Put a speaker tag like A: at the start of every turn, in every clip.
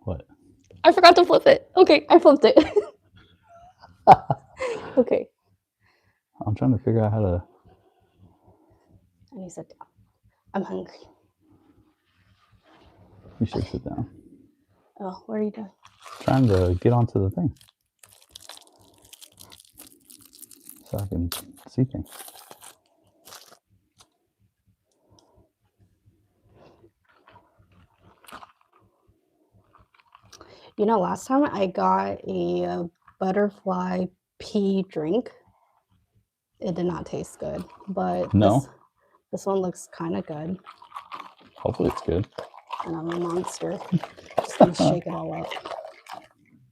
A: What?
B: I forgot to flip it. Okay, I flipped it. Okay.
A: I'm trying to figure out how to.
B: I need to sit down. I'm hungry.
A: You should sit down.
B: Oh, what are you doing?
A: Trying to get onto the thing so I can see things.
B: You know, last time I got a butterfly pea drink. It did not taste good, but
A: No?
B: this one looks kind of good.
A: Hopefully it's good.
B: And I'm a monster. Just gonna shake it all up.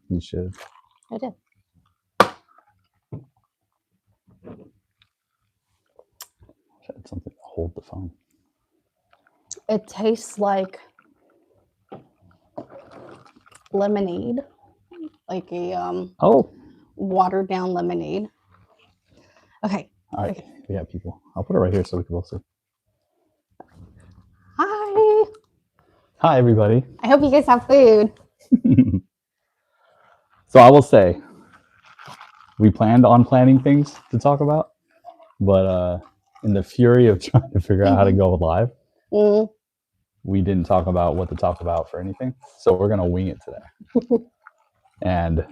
A: You should.
B: I did.
A: Should add something to hold the phone.
B: It tastes like lemonade, like a watered down lemonade. Okay.
A: All right, we have people. I'll put it right here so we can both see.
B: Hi.
A: Hi, everybody.
B: I hope you guys have food.
A: So I will say, we planned on planning things to talk about, but in the fury of trying to figure out how to go live, we didn't talk about what to talk about for anything. So we're going to wing it today. And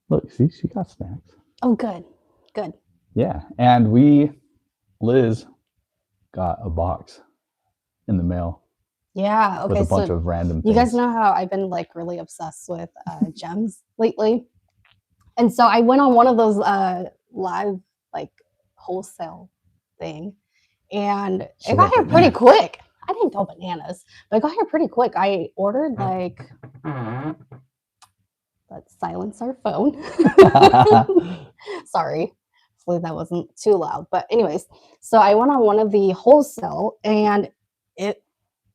A: look, see, she got snacks.
B: Oh, good. Good.
A: Yeah. And Liz got a box in the mail.
B: Yeah. Okay.
A: With a bunch of random things.
B: You guys know how I've been like really obsessed with gems lately. And so I went on one of those live like wholesale thing. And it got here pretty quick. I didn't go bananas, but it got here pretty quick. I ordered like, let's silence our phone. Sorry. Hopefully that wasn't too loud. But anyways, so I went on one of the wholesale and it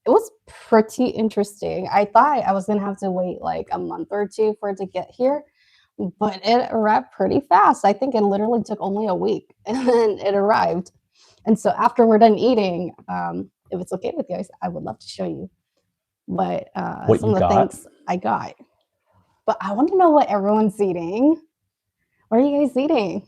B: was pretty interesting. I thought I was going to have to wait like a month or two for it to get here, but it arrived pretty fast. I think it literally took only a week and then it arrived. And so after we're done eating, if it's okay with you guys, I would love to show you. But some of the things I got. But I want to know what everyone's eating. What are you guys eating?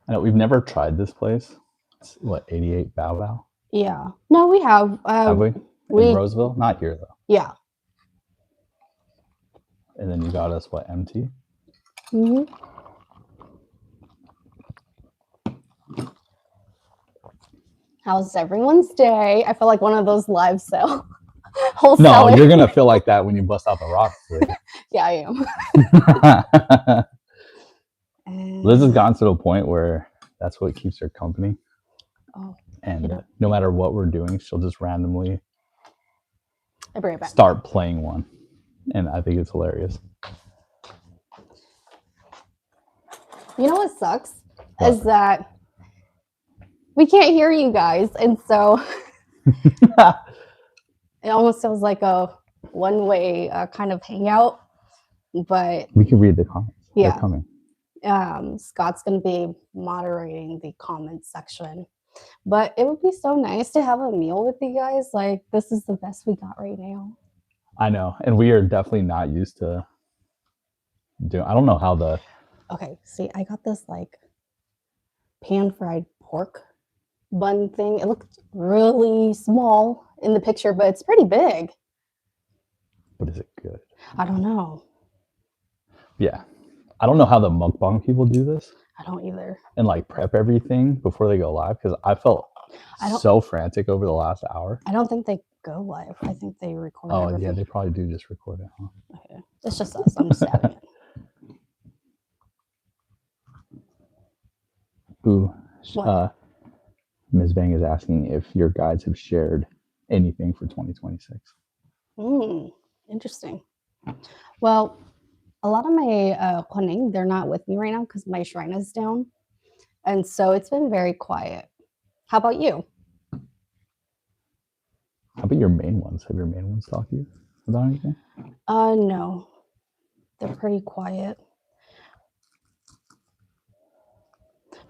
A: I know we've never tried this place. It's what, 88 Bao Bao?
B: Yeah. No, we have.
A: Have we? In Roseville? Not here though.
B: Yeah.
A: And then you got us what, MT?
B: Mm-hmm. How's everyone's day? I feel like one of those live sale wholesalers.
A: No, you're gonna feel like that when you bust out the rocks.
B: Yeah, I
A: am. Liz has gotten to the point where that's what keeps her company.
B: Oh.
A: And no matter what we're doing, she'll just randomly
B: start
A: playing one. And I think it's hilarious.
B: You know what sucks? What? Is that we can't hear you guys. And so it almost feels like a one-way kind of hangout. But
A: we can read the comments.
B: Yeah.
A: They're coming.
B: Scott's going to be moderating the comments section. But it would be so nice to have a meal with you guys. Like, this is the best we got right now.
A: I know. And we are definitely not used to doing, I don't know how the...
B: Okay, see, I got this, like, pan-fried pork bun thing. It looks really small in the picture, but it's pretty big.
A: But is it good?
B: I don't know.
A: Yeah. I don't know how the mukbang people do this.
B: I don't either.
A: And like prep everything before they go live, because I felt so frantic over the last hour.
B: I don't think they go live. I think they record.
A: Oh everything. Yeah, they probably do just record it. Huh?
B: Okay, it's just us. I'm just adding it.
A: Ooh, Ms. Bang is asking if your guides have shared anything for 2026.
B: Interesting. Well, a lot of my Huning, they're not with me right now because my shrine is down. And so it's been very quiet. How about you?
A: How about your main ones? Have your main ones talked to you about anything?
B: No. They're pretty quiet.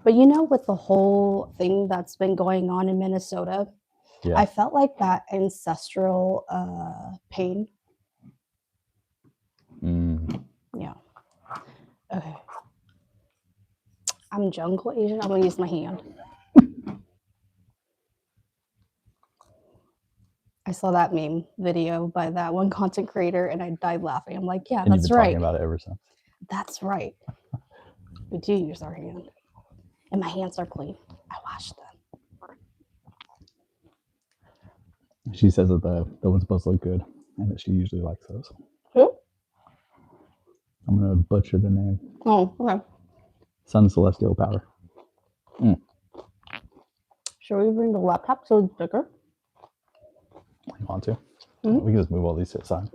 B: But you know, with the whole thing that's been going on in Minnesota,
A: Yeah.
B: I felt like that ancestral pain. Yeah. Okay. I'm jungle Asian. I'm gonna use my hand. I saw that meme video by that one content creator and I died laughing. I'm like, yeah,
A: And
B: that's
A: you've been
B: right.
A: talking about it ever since.
B: That's right. We do use our hand. And my hands are clean. I washed them.
A: She says that the one's supposed to look good and that she usually likes those.
B: Who?
A: I'm going to butcher the name.
B: Oh, okay.
A: Sun Celestial Power.
B: Should we bring the laptop so it's bigger?
A: You want to? We can just move all these to the side.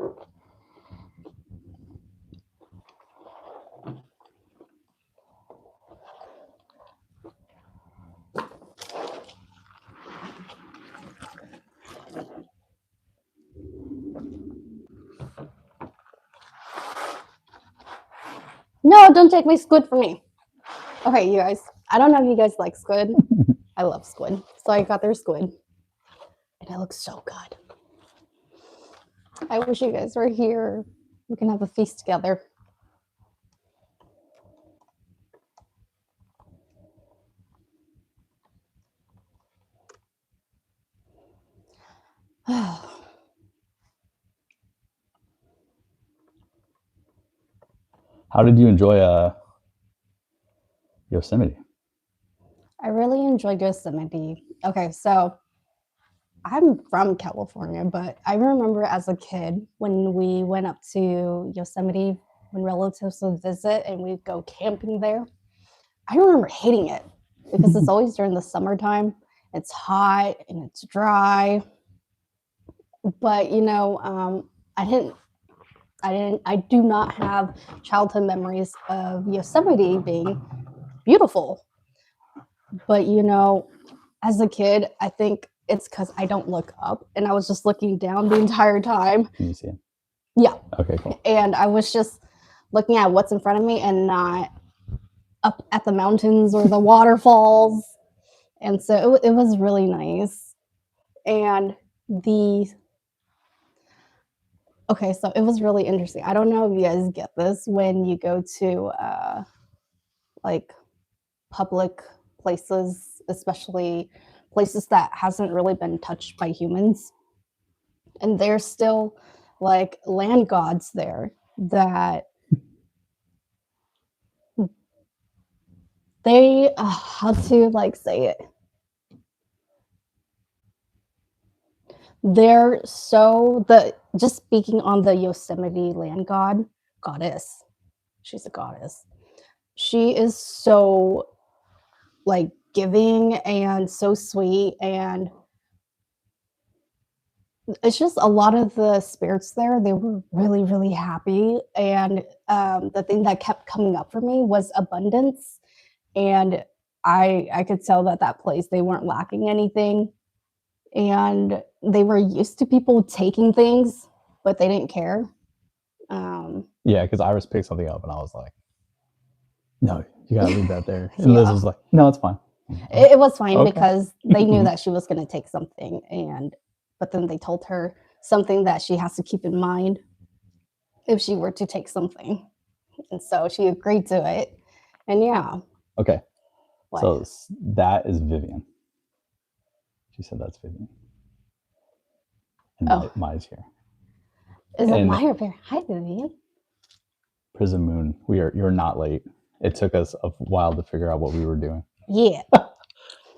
B: No, don't take my squid from me. Okay, you guys. I don't know if you guys like squid. I love squid. So I got their squid. And it looks so good. I wish you guys were here. We can have a feast together.
A: How did you enjoy Yosemite?
B: I really enjoyed Yosemite. Okay, so I'm from California, but I remember as a kid when we went up to Yosemite when relatives would visit and we'd go camping there. I remember hating it because it's always during the summertime. It's hot and it's dry. But I do not have childhood memories of Yosemite being beautiful. But as a kid, I think it's because I don't look up and I was just looking down the entire time.
A: Can you see it?
B: Yeah.
A: Okay, cool.
B: And I was just looking at what's in front of me and not up at the mountains or the waterfalls. And so it was really nice. And so it was really interesting. I don't know if you guys get this when you go to like public places, especially places that hasn't really been touched by humans. And there's still like land gods there that they, how to like say it? They're just speaking on the Yosemite land goddess. She's a goddess. She is so like giving and so sweet, and it's just a lot of the spirits there. They were really, really happy, and the thing that kept coming up for me was abundance, and I could tell that place they weren't lacking anything, and they were used to people taking things, but they didn't care.
A: Yeah, because Iris picked something up and I was like, no, you gotta leave that there. And Liz was like, no, it's fine.
B: It was fine because they knew that she was going to take something, but then they told her something that she has to keep in mind if she were to take something. And so she agreed to it. And yeah.
A: Okay. What? So that is Vivian. She said that's Vivian. And Mai's here.
B: Is it Mai or Bear? Hi, Vivian.
A: Prism Moon. You're not late. It took us a while to figure out what we were doing.
B: Yeah.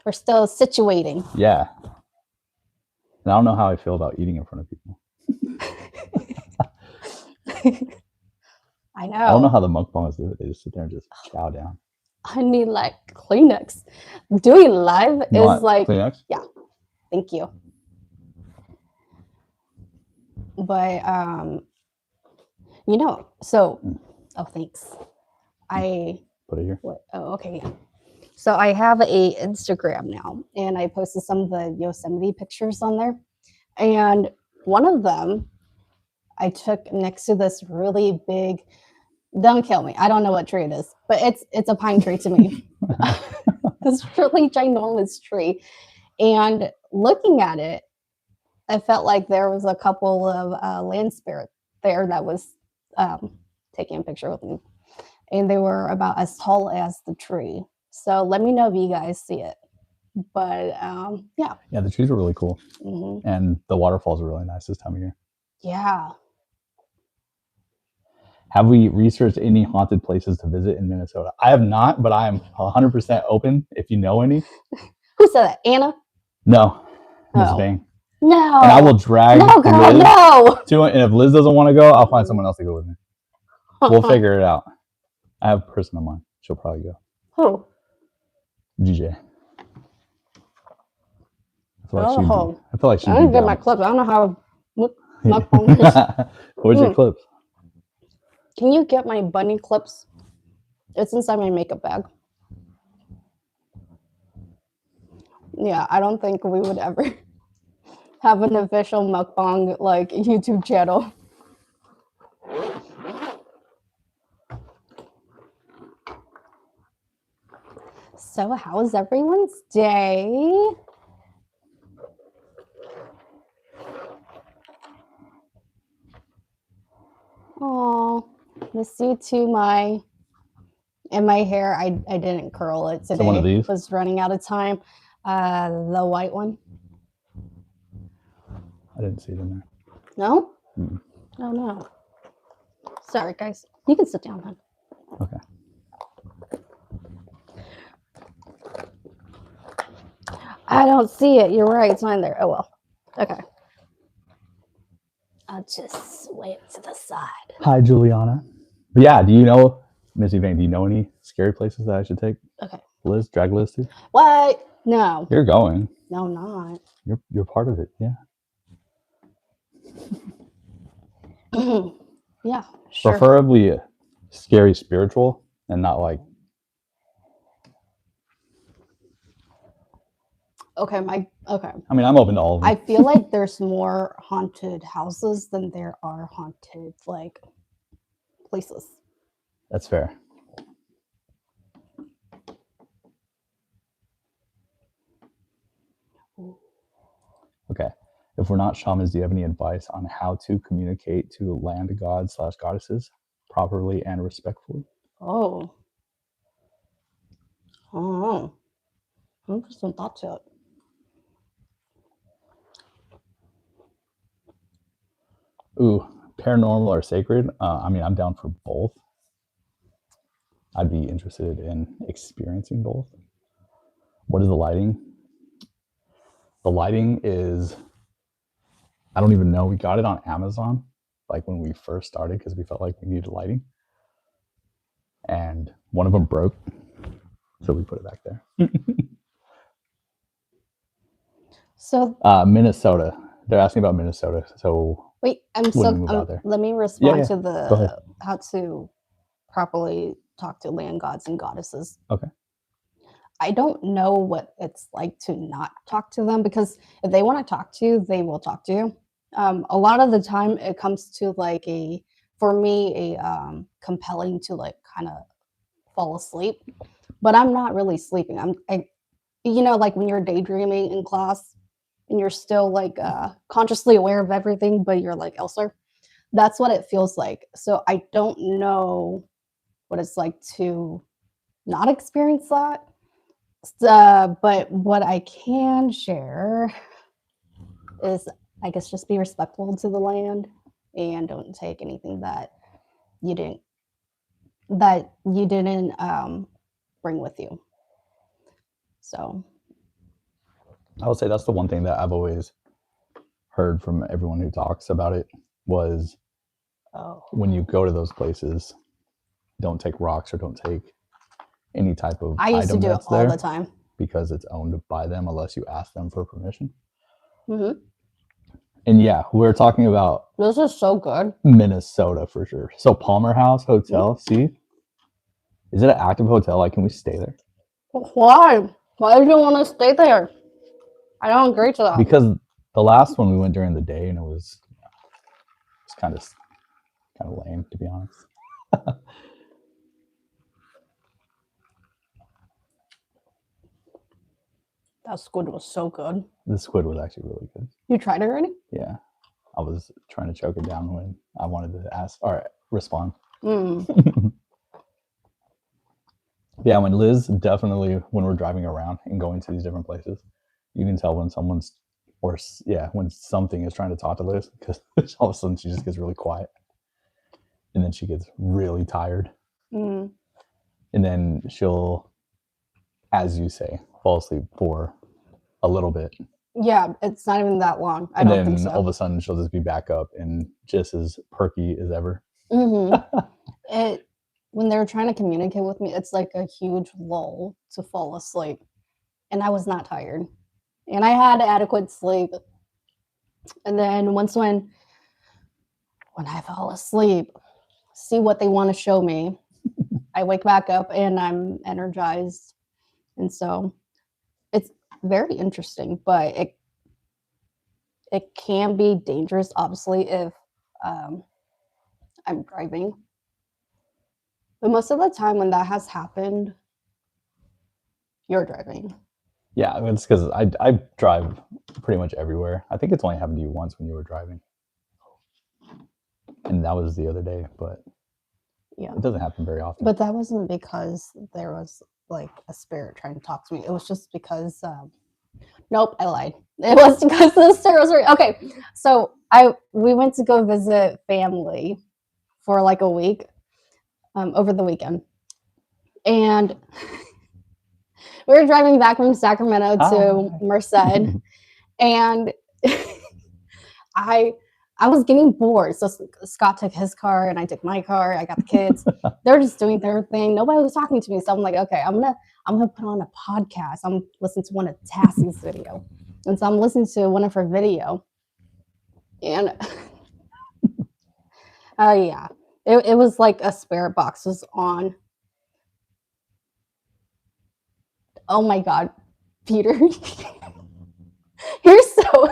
B: We're still situating.
A: Yeah. And I don't know how I feel about eating in front of people.
B: I know.
A: I don't know how the mukbangs do it. They just sit there and just chow down.
B: I need like Kleenex. Doing live is like
A: Kleenex?
B: Yeah. Thank you. But thanks. I
A: put it here.
B: What? Oh, okay. Yeah. So I have a Instagram now, and I posted some of the Yosemite pictures on there. And one of them I took next to this really big, don't kill me, I don't know what tree it is, but it's a pine tree to me. This really ginormous tree. And looking at it, I felt like there was a couple of land spirits there that was taking a picture with me. And they were about as tall as the tree. So let me know if you guys see it. But yeah.
A: Yeah, the trees were really cool. And the waterfalls are really nice this time of year.
B: Yeah.
A: Have we researched any haunted places to visit in Minnesota? I have not, but I am 100% open if you know any.
B: Who said that? Anna?
A: No. Miss Vang.
B: No.
A: And I will drag
B: no, girl,
A: Liz
B: no.
A: to it. And if Liz doesn't want to go, I'll find someone else to go with me. We'll figure it out. I have a person in mind. She'll probably go.
B: Who?
A: GJ. I feel like she'd
B: I
A: be
B: didn't get
A: down.
B: my clips. I don't know how my phone is.
A: Where's your clips?
B: Can you get my bunny clips? It's inside my makeup bag. Yeah, I don't think we would ever have an official mukbang like YouTube channel. So how's everyone's day? Oh, miss you too, my hair. I didn't curl it today.
A: So one of these?
B: Was running out of time. The white one.
A: I didn't see it in there.
B: No? Oh no. Sorry guys. You can sit down then.
A: Okay.
B: I don't see it. You're right. It's not in there. Oh well. Okay. I'll just wave to the side.
A: Hi, Juliana. But yeah, do you know, Missy Vane, do you know any scary places that I should take?
B: Okay.
A: Liz, drag Liz to?
B: What? No.
A: You're going.
B: No, I'm not.
A: You're part of it, yeah.
B: Yeah, sure.
A: Preferably scary spiritual and not like.
B: Okay,
A: I mean, I'm open to all of them.
B: I feel like there's more haunted houses than there are haunted like places.
A: That's fair. Okay. If we're not shamans, do you have any advice on how to communicate to land gods / goddesses properly and respectfully?
B: Oh. Oh. I'm just some thought to it.
A: Ooh, paranormal or sacred? I mean, I'm down for both. I'd be interested in experiencing both. What is the lighting? The lighting is, I don't even know. We got it on Amazon, like when we first started, because we felt like we needed lighting. And one of them broke, so we put it back there.
B: So
A: Minnesota. They're asking about Minnesota. So
B: wait, let me respond to the how to properly talk to land gods and goddesses.
A: Okay.
B: I don't know what it's like to not talk to them, because if they want to talk to you, they will talk to you. A lot of the time it comes to like for me, compelling to like kind of fall asleep, but I'm not really sleeping. You know, like when you're daydreaming in class and you're still like consciously aware of everything, but you're like elsewhere. That's what it feels like. So I don't know what it's like to not experience that. But what I can share is, I guess, just be respectful to the land and don't take anything that you didn't bring with you. So
A: I would say that's the one thing that I've always heard from everyone who talks about it was when you go to those places, don't take rocks or don't take any type of
B: I used to do it all the time
A: because it's owned by them unless you ask them for permission.
B: Mm-hmm.
A: And yeah, we're talking about
B: this is so good.
A: Minnesota for sure. So Palmer House Hotel, see? Is it an active hotel? Like, can we stay there?
B: Why? Why do you want to stay there? I don't agree to that.
A: Because the last one we went during the day and it was kind of lame, to be honest.
B: That squid was so good.
A: The squid was actually really good.
B: You tried it already?
A: Yeah. I was trying to choke it down when I wanted to ask or respond. Yeah, when Liz, definitely when we're driving around and going to these different places, you can tell when someone's, when something is trying to talk to Liz, because all of a sudden she just gets really quiet. And then she gets really tired. And then she'll, as you say, fall asleep for a little bit.
B: Yeah, it's not even that long. I don't think so.
A: All of a sudden she'll just be back up and just as perky as ever.
B: When they're trying to communicate with me, it's like a huge lull to fall asleep. And I was not tired. And I had adequate sleep. And then once when I fall asleep, see what they want to show me, I wake back up and I'm energized. And so it's very interesting, but it can be dangerous, obviously, if I'm driving. But most of the time when that has happened, you're driving.
A: Yeah, it's because I drive pretty much everywhere. I think it's only happened to you once when you were driving. And that was the other day, but yeah, it doesn't happen very often.
B: But that wasn't because there was like a spirit trying to talk to me. It was just because, nope, I lied. It was because the spirit was okay. So we went to go visit family for like a week over the weekend. And we were driving back from Sacramento to Merced, and I was getting bored. So Scott took his car, and I took my car. I got the kids. They're just doing their thing. Nobody was talking to me. So I'm like, okay, I'm gonna put on a podcast. I'm listening to one of Tassie's video, and so I'm listening to one of her video, and oh yeah, it was like a spirit box was on. Oh my God, Peter. You're so...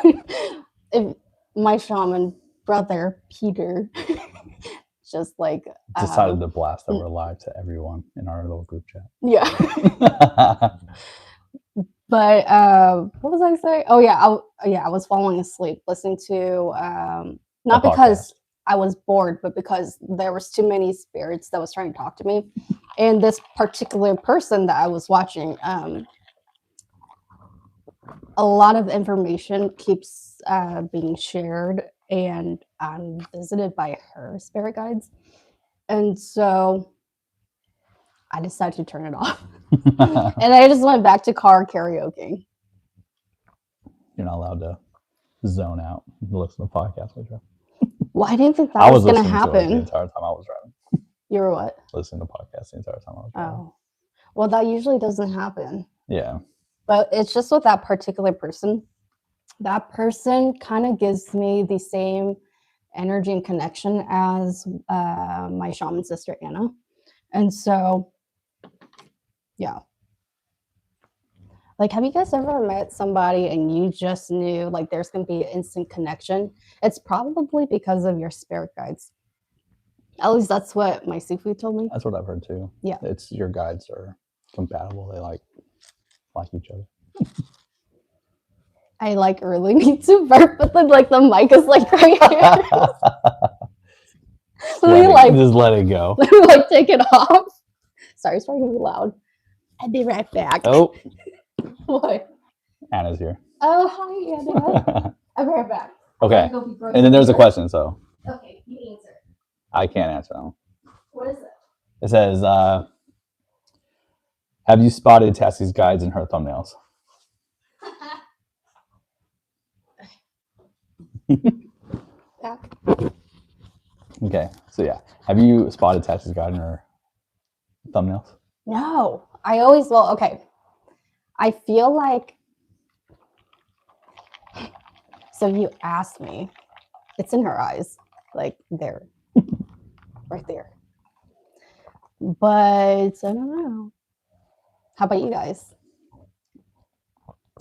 B: my shaman brother, Peter, just like...
A: decided to blast that we're live to everyone in our little group chat.
B: Yeah. But what was I saying? Oh, yeah. I was falling asleep listening to... not because I was bored, but because there was too many spirits that was trying to talk to me. And this particular person that I was watching, a lot of information keeps being shared, and I'm visited by her spirit guides. And so I decided to turn it off. And I just went back to car karaoke.
A: You're not allowed to zone out and listen to podcasts with you.
B: Well, I didn't think that was going to happen.
A: The entire time I was driving.
B: You were what?
A: Listening to podcasts the entire time I was driving.
B: Oh. Well, that usually doesn't happen.
A: Yeah.
B: But it's just with that particular person. That person kind of gives me the same energy and connection as my shaman sister, Anna. And so, yeah. Like, have you guys ever met somebody and you just knew like there's going to be an instant connection? It's probably because of your spirit guides. At least that's what my seafood told me.
A: That's what I've heard too.
B: Yeah.
A: It's your guides are compatible. They like each other.
B: I like really need to burp, but then like the mic is like right here.
A: Just let it go.
B: Like take it off. Sorry, it's really loud. I'll be right back.
A: Oh.
B: What?
A: Anna's here.
B: Oh, hi, Anna. I'll be right back.
A: Okay. And then there's a question, so.
B: Okay, you answer.
A: I can't answer them.
B: What is it?
A: It says, have you spotted Tassie's guides in her thumbnails?
B: Back.
A: Okay, so yeah. Have you spotted Tassie's guide in her thumbnails?
B: No. I always, well, okay. I feel like, so you asked me, it's in her eyes, like there, right there. But I don't know. How about you guys?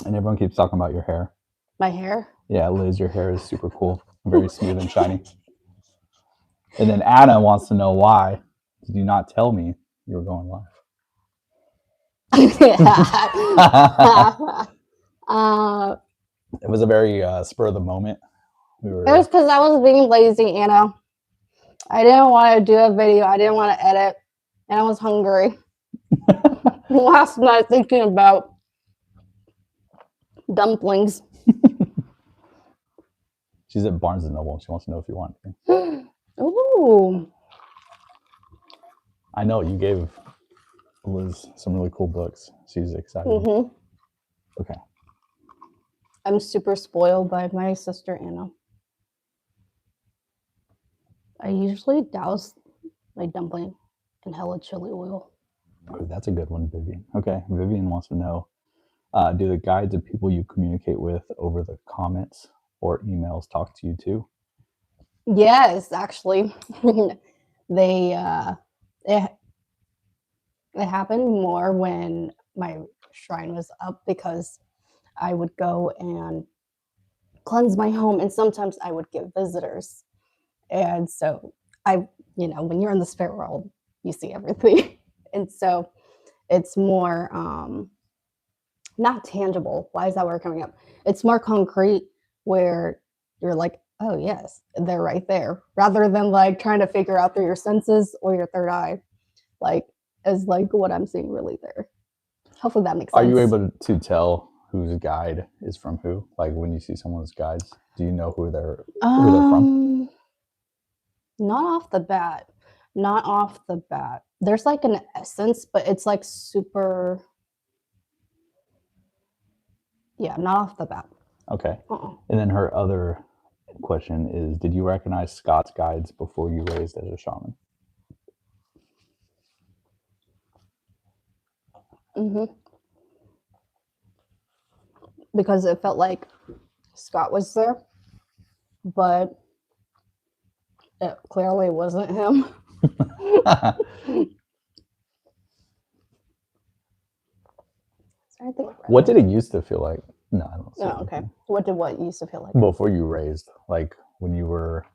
A: And everyone keeps talking about your hair.
B: My hair?
A: Yeah, Liz, your hair is super cool. Very smooth and shiny. And then Anna wants to know why did you not tell me you were going live? It was a very spur of the moment.
B: It was because I was being lazy, Anna. I didn't want to do a video. I didn't want to edit, and I was hungry. Last night, thinking about dumplings.
A: She's at Barnes and Noble. She wants to know if you want anything.
B: Ooh.
A: I know you gave Liz some really cool books. She's excited. Okay.
B: I'm super spoiled by my sister Anna. I usually douse my dumpling in hella chili oil.
A: Oh, that's a good one, Vivian. Okay, Vivian wants to know, do the guides of people you communicate with over the comments or emails talk to you too?
B: Yes, actually. It happened more when my shrine was up because I would go and cleanse my home, and sometimes I would give visitors. And so when you're in the spirit world, you see everything. And so it's more not tangible. Why is that word coming up? It's more concrete where you're like, oh yes, they're right there, rather than like trying to figure out through your senses or your third eye, like is like what I'm seeing really there. Hopefully that makes sense.
A: Are you able to tell whose guide is from who? Like when you see someone's guides, do you know who they're from?
B: Not off the bat. Not off the bat. There's like an essence, but it's like super. Yeah, not off the bat.
A: Okay. And then her other question is, did you recognize Scott's guides before you raised as a shaman?
B: Because it felt like Scott was there, but it clearly wasn't him.
A: What did it used to feel like? No, I don't see
B: Oh, okay. What did what used to feel like?
A: Before you raised, like when you were,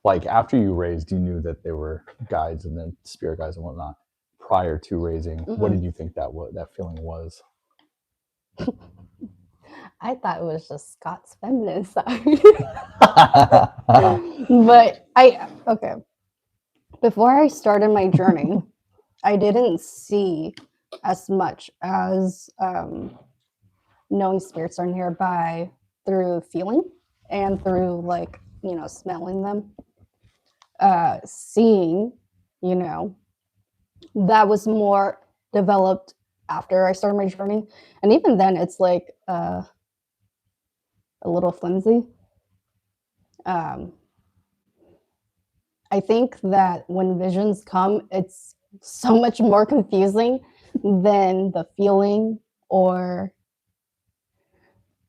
A: like after you raised, you knew that there were guides and then spirit guides and whatnot. Prior to raising, what did you think that feeling was?
B: I thought it was just Scott's feminine side. But okay. Before I started my journey, I didn't see as much as knowing spirits are nearby through feeling and through like, smelling them. Seeing, that was more developed after I started my journey. And even then it's like a little flimsy. I think that when visions come, it's so much more confusing than the feeling, or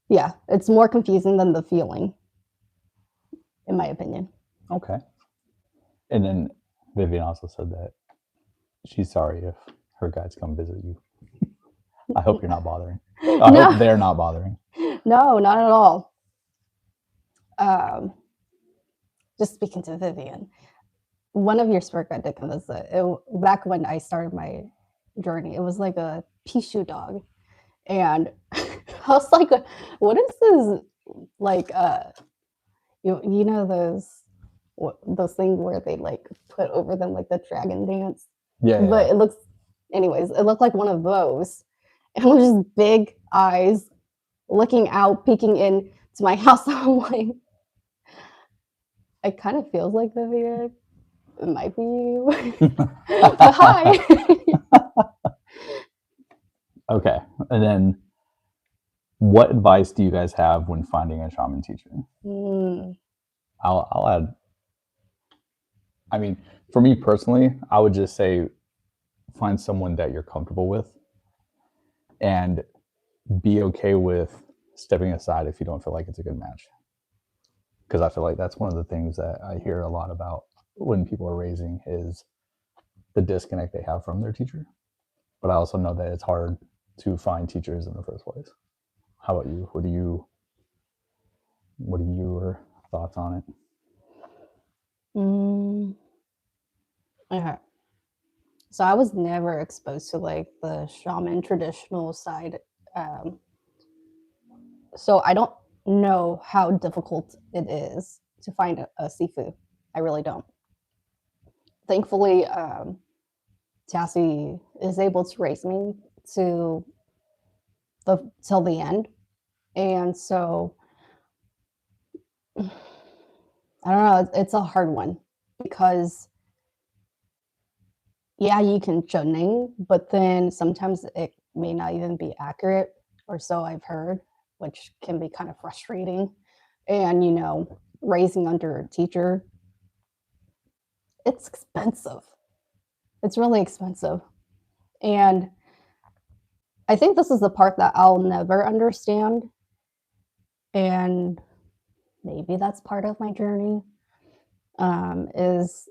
B: it's more confusing than the feeling, in my opinion.
A: Okay. And then Vivian also said that she's sorry if her guides come visit you. I hope you're not bothering. I hope they're not bothering.
B: No, not at all. Just speaking to Vivian, one of your spirit guide did come visit. Back when I started my journey, it was like a Pichu dog. And I was like, what is this? Like, you know those things where they like put over them like the dragon dance?
A: Yeah.
B: But it looked like one of those. And it was just big eyes looking out, peeking into my house. I'm like, it kind of feels like Vivian. It might be you. But hi.
A: Okay. And then what advice do you guys have when finding a shaman teacher? I'll add. I mean, for me personally, I would just say find someone that you're comfortable with and be okay with stepping aside if you don't feel like it's a good match. Because I feel like that's one of the things that I hear a lot about when people are raising is the disconnect they have from their teacher. But I also know that it's hard to find teachers in the first place. How about you? What are your thoughts on it?
B: Okay. So I was never exposed to like the shaman traditional side. So I don't know how difficult it is to find a seafood. I really don't. Thankfully, Tassie is able to raise me to till the end, and so I don't know. It's a hard one because yeah, you can zhening, but then sometimes it may not even be accurate, or so I've heard, which can be kind of frustrating. And raising under a teacher, it's expensive. It's really expensive. And I think this is the part that I'll never understand. And maybe that's part of my journey. Is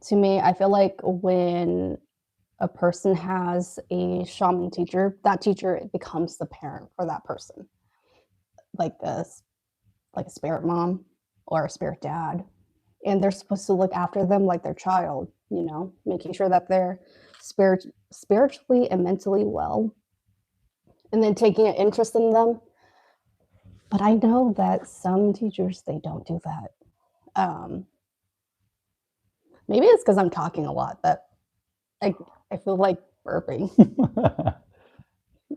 B: to me, I feel like when a person has a shaman teacher, that teacher becomes the parent for that person, like a spirit mom or a spirit dad, and they're supposed to look after them like their child, making sure that they're spiritually and mentally well, and then taking an interest in them. But I know that some teachers, they don't do that. Maybe it's because I'm talking a lot that I feel like burping.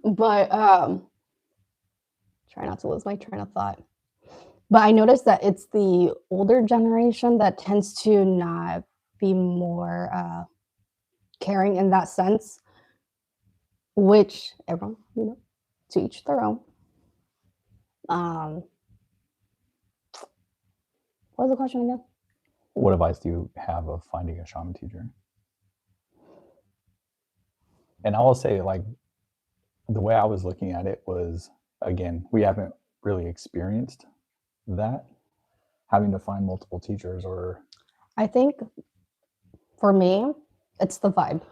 B: But try not to lose my train of thought. But I noticed that it's the older generation that tends to not be more caring in that sense, which everyone, to each their own. What was the question again?
A: What advice do you have of finding a shaman teacher? And I will say, like, the way I was looking at it was, again, we haven't really experienced that, having to find multiple teachers. Or
B: I think for me, it's the vibe.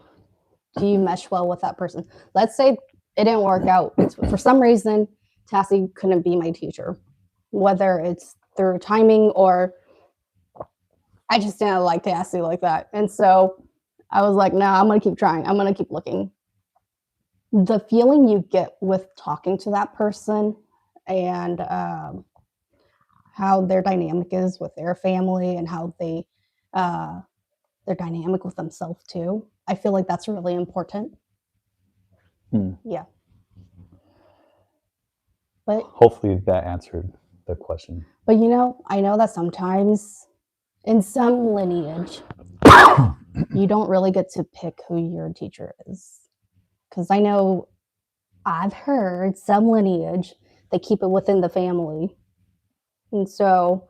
B: Do you mesh well with that person? Let's say it didn't work out. For some reason, Tassie couldn't be my teacher, whether it's through timing or I just didn't like Tassie like that. And so I was like, no, I'm going to keep trying. I'm going to keep looking. The feeling you get with talking to that person and how their dynamic is with their family and how they're dynamic with themselves too. I feel like that's really important. Yeah. But
A: hopefully that answered the question.
B: But I know that sometimes in some lineage, you don't really get to pick who your teacher is. Because I know I've heard some lineage, they keep it within the family. And so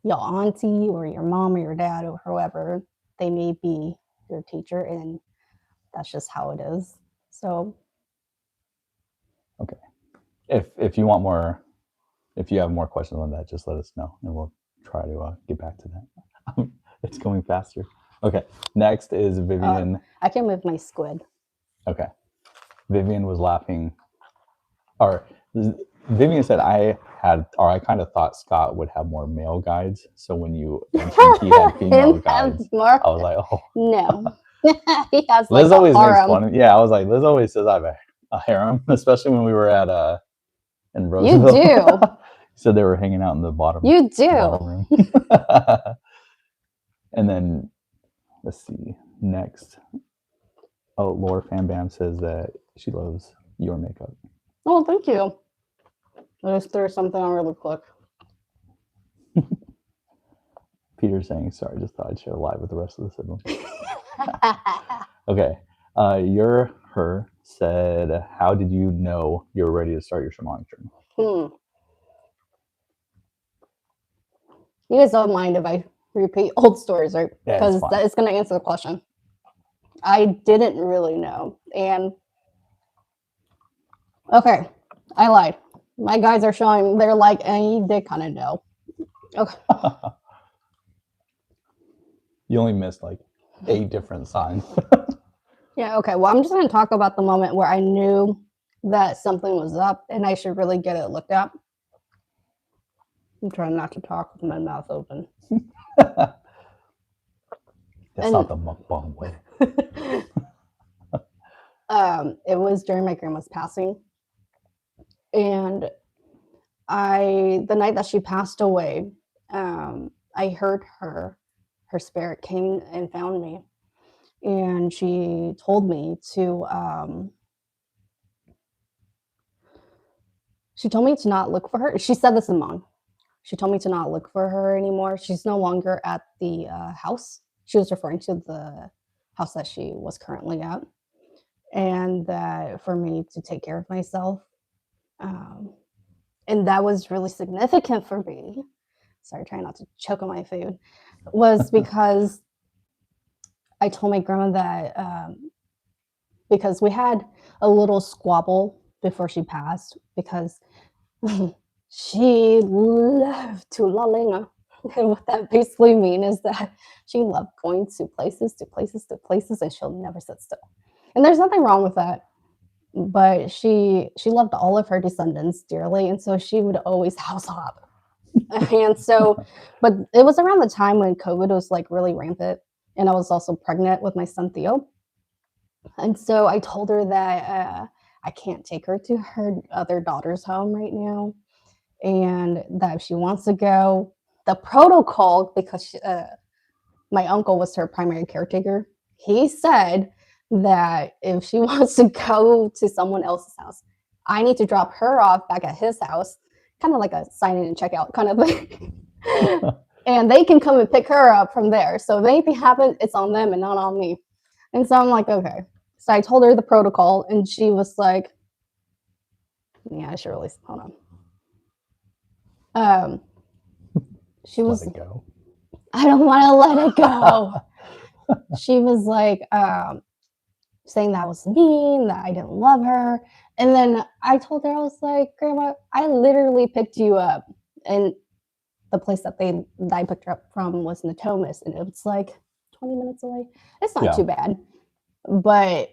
B: your auntie or your mom or your dad or whoever, they may be your teacher, and that's just how it is. So
A: okay, if you want more, if you have more questions on that, just let us know and we'll try to get back to that. It's going faster. Okay, next is Vivian.
B: I can move my squid.
A: Okay, Vivian was laughing, or Vivian said I kind of thought Scott would have more male guides. So when you mentioned he had female guides, I was like, oh
B: no. He has
A: Liz always makes fun. Yeah, I was like, Liz always says I have a harem, especially when we were at in Roseville.
B: You do.
A: So they were hanging out in the bottom.
B: You do.
A: Bottom room. And then let's see. Next, Laura Fan Bam says that she loves your makeup.
B: Oh, thank you. I'll just throw something on really quick.
A: Peter's saying, sorry, just thought I'd share live with the rest of the siblings. Okay. Her said, how did you know you were ready to start your shamanic journey?
B: You guys don't mind if I repeat old stories, right?
A: Because
B: that is going to answer the question. I didn't really know. And okay, I lied. My guys are showing, they're like, you did kind of know. Okay.
A: You only missed like 8 different signs.
B: Yeah, okay. Well, I'm just going to talk about the moment where I knew that something was up and I should really get it looked at. I'm trying not to talk with my mouth open.
A: That's not the mukbang way.
B: It was during my grandma's passing, and the night that she passed away, I heard her spirit came and found me, and she told me to not look for her. She said this in Hmong. She told me to not look for her anymore. She's no longer at the house. She was referring to the house that she was currently at, and that for me to take care of myself. And that was really significant for me. Sorry, trying not to choke on my food. Was because I told my grandma that because we had a little squabble before she passed, because she loved to lalenga. And what that basically means is that she loved going to places, and she'll never sit still. And there's nothing wrong with that. But she loved all of her descendants dearly, and so she would always house hop. And so, but it was around the time when COVID was like really rampant, and I was also pregnant with my son Theo. And so I told her that I can't take her to her other daughter's home right now, and that if she wants to go, the protocol, because my uncle was her primary caretaker, he said that if she wants to go to someone else's house, I need to drop her off back at his house, kind of like a sign in and check out kind of thing. And they can come and pick her up from there. So if anything happens, it's on them and not on me. And so I'm like, okay. So I told her the protocol, and she was like, yeah, I should release. Hold on. She was.
A: Let it go.
B: I don't want to let it go. She was like, saying that was mean, that I didn't love her. And then I told her, I was like, Grandma, I literally picked you up. And the place that I picked her up from was Natomas, and it was like 20 minutes away. It's not too bad. But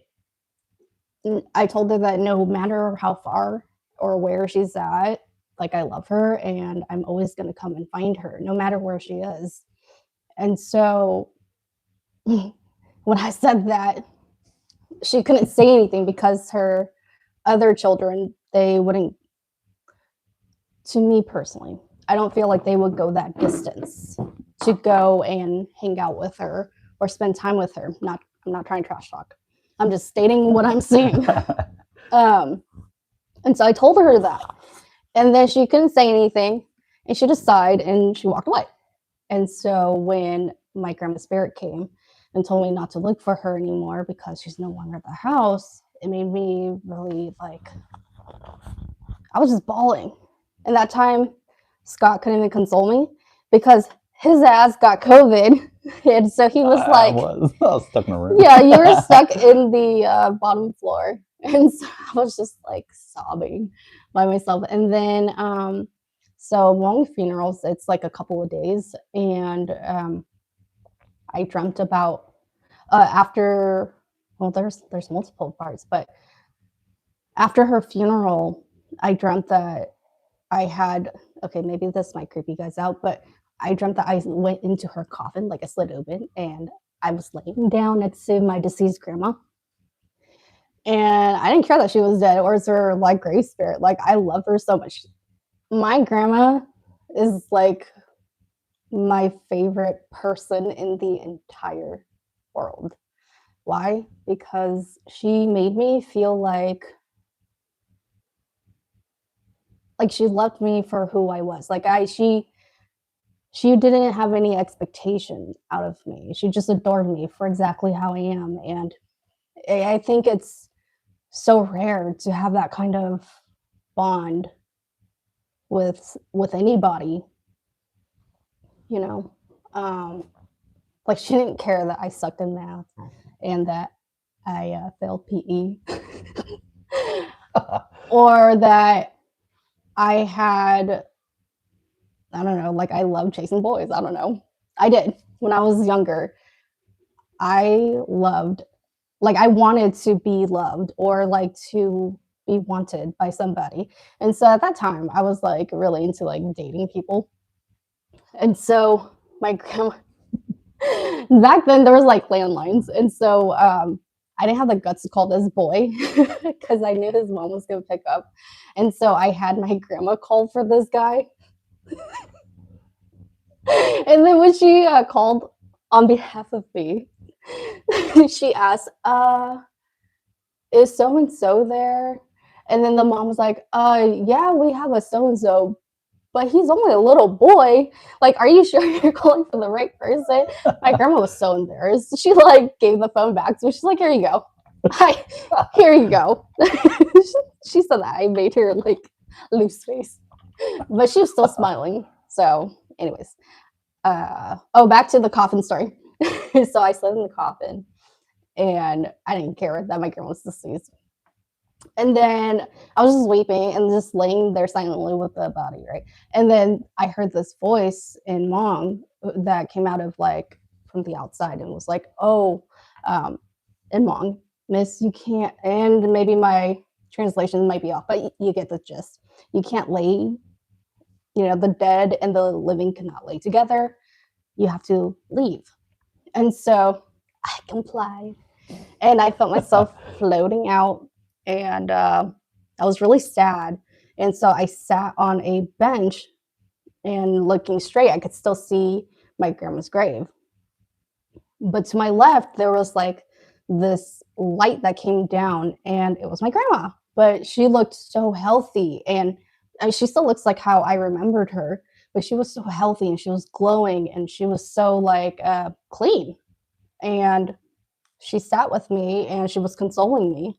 B: I told her that no matter how far or where she's at, like, I love her, and I'm always going to come and find her, no matter where she is. And so when I said that, she couldn't say anything because her other children, they wouldn't, to me personally, I don't feel like they would go that distance to go and hang out with her or spend time with her. I'm not trying to trash talk. I'm just stating what I'm seeing. And so I told her that. And then she couldn't say anything, and she just sighed and she walked away. And so when my grandma's spirit came and told me not to look for her anymore because she's no longer at the house, it made me really like, I was just bawling. And that time, Scott couldn't even console me because his ass got COVID. And so he was like,
A: I was stuck in a room.
B: Yeah, you were stuck in the bottom floor. And so I was just like sobbing by myself. And then, so Hmong funerals, it's like a couple of days. And I dreamt about after, well, there's multiple parts, but after her funeral, I dreamt that I had, okay, maybe this might creep you guys out, but I dreamt that I went into her coffin, like I slid open, and I was laying down next to my deceased grandma. And I didn't care that she was dead or is her like gray spirit. Like, I love her so much. My grandma is like my favorite person in the entire world. Why? Because she made me feel like she loved me for who I was. Like, she didn't have any expectation out of me. She just adored me for exactly how I am. And I think it's so rare to have that kind of bond with anybody, you know. Like, she didn't care that I sucked in math and that I failed PE or that I had, I don't know, like, I love chasing boys. I don't know. I did when I was younger. I loved, like, I wanted to be loved or like to be wanted by somebody. And so at that time, I was like really into like dating people. And so my grandma, Back then there was like landlines, and so I didn't have the guts to call this boy because I knew his mom was gonna pick up, and so I had my grandma call for this guy, and then when she called on behalf of me, she asked, "Is so and so there?" And then the mom was like, yeah, we have a so and so, but he's only a little boy. Like, are you sure you're calling for the right person?" My grandma was so embarrassed. She like gave the phone back to me. She's like, "Here you go. Hi, here you go." She said that I made her like lose face, but she was still smiling. So, anyways, back to the coffin story. So I slept in the coffin, and I didn't care that my grandma was deceased. And then I was just weeping and just laying there silently with the body, right? And then I heard this voice in Hmong that came out of like from the outside and was like, "Oh, in Hmong, Miss, you can't." And maybe my translation might be off, but you get the gist. You can't lay, the dead and the living cannot lay together. You have to leave. And so I complied, and I felt myself floating out, and I was really sad. And so I sat on a bench, and looking straight, I could still see my grandma's grave. But to my left, there was like this light that came down, and it was my grandma. But she looked so healthy, and she still looks like how I remembered her. But she was so healthy, and she was glowing, and she was so like clean. And she sat with me, and she was consoling me.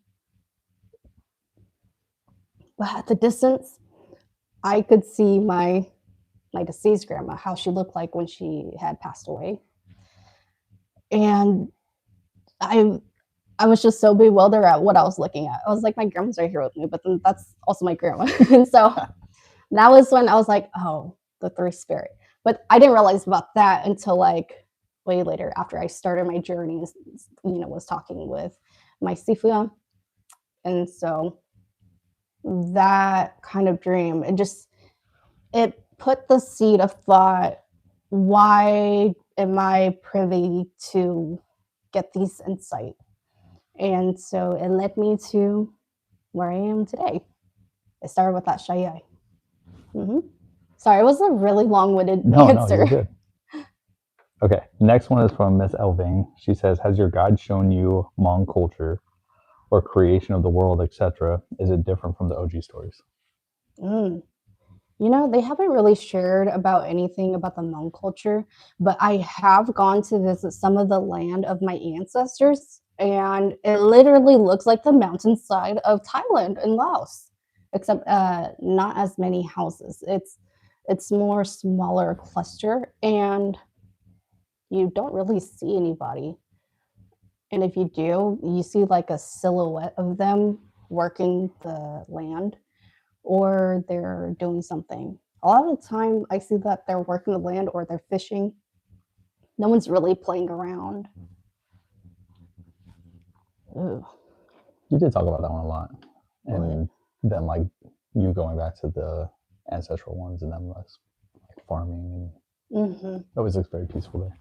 B: But at the distance, I could see my deceased grandma, how she looked like when she had passed away. And I was just so bewildered at what I was looking at. I was like, my grandma's right here with me, but then that's also my grandma. And so that was when I was like, oh, the three spirit. But I didn't realize about that until like way later, after I started my journey, was talking with my sifuya. And so that kind of dream, it put the seed of thought, why am I privy to get these insight? And so it led me to where I am today. It started with that Shayai. Mm-hmm. Sorry, it was a really long-winded answer.
A: No, you're good. Okay, next one is from Miss Elving. She says, has your guide shown you Hmong culture or creation of the world, etc.? Is it different from the OG stories?
B: They haven't really shared about anything about the Hmong culture, but I have gone to visit some of the land of my ancestors, and it literally looks like the mountainside of Thailand and Laos, except not as many houses. It's more smaller cluster, and you don't really see anybody. And if you do, you see like a silhouette of them working the land, or they're doing something. A lot of the time, I see that they're working the land or they're fishing. No one's really playing around. Ugh.
A: You did talk about that one a lot. And then, like, you going back to the ancestral ones and then less like farming. And it always looks very peaceful there,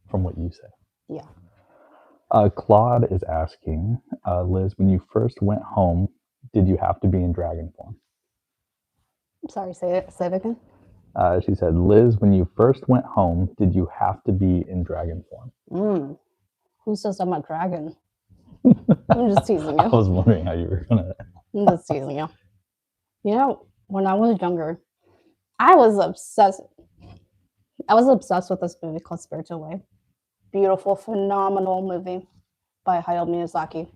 A: from what you say.
B: Yeah.
A: Claude is asking, Liz, when you first went home, did you have to be in dragon form?
B: I'm sorry, say it again.
A: She said, Liz, when you first went home, did you have to be in dragon form?
B: Who says I'm a dragon? I'm just teasing you.
A: I was wondering how you were gonna.
B: I'm just teasing you. When I was younger, I was obsessed with this movie called Spiritual Way. Beautiful, phenomenal movie by Hayao Miyazaki.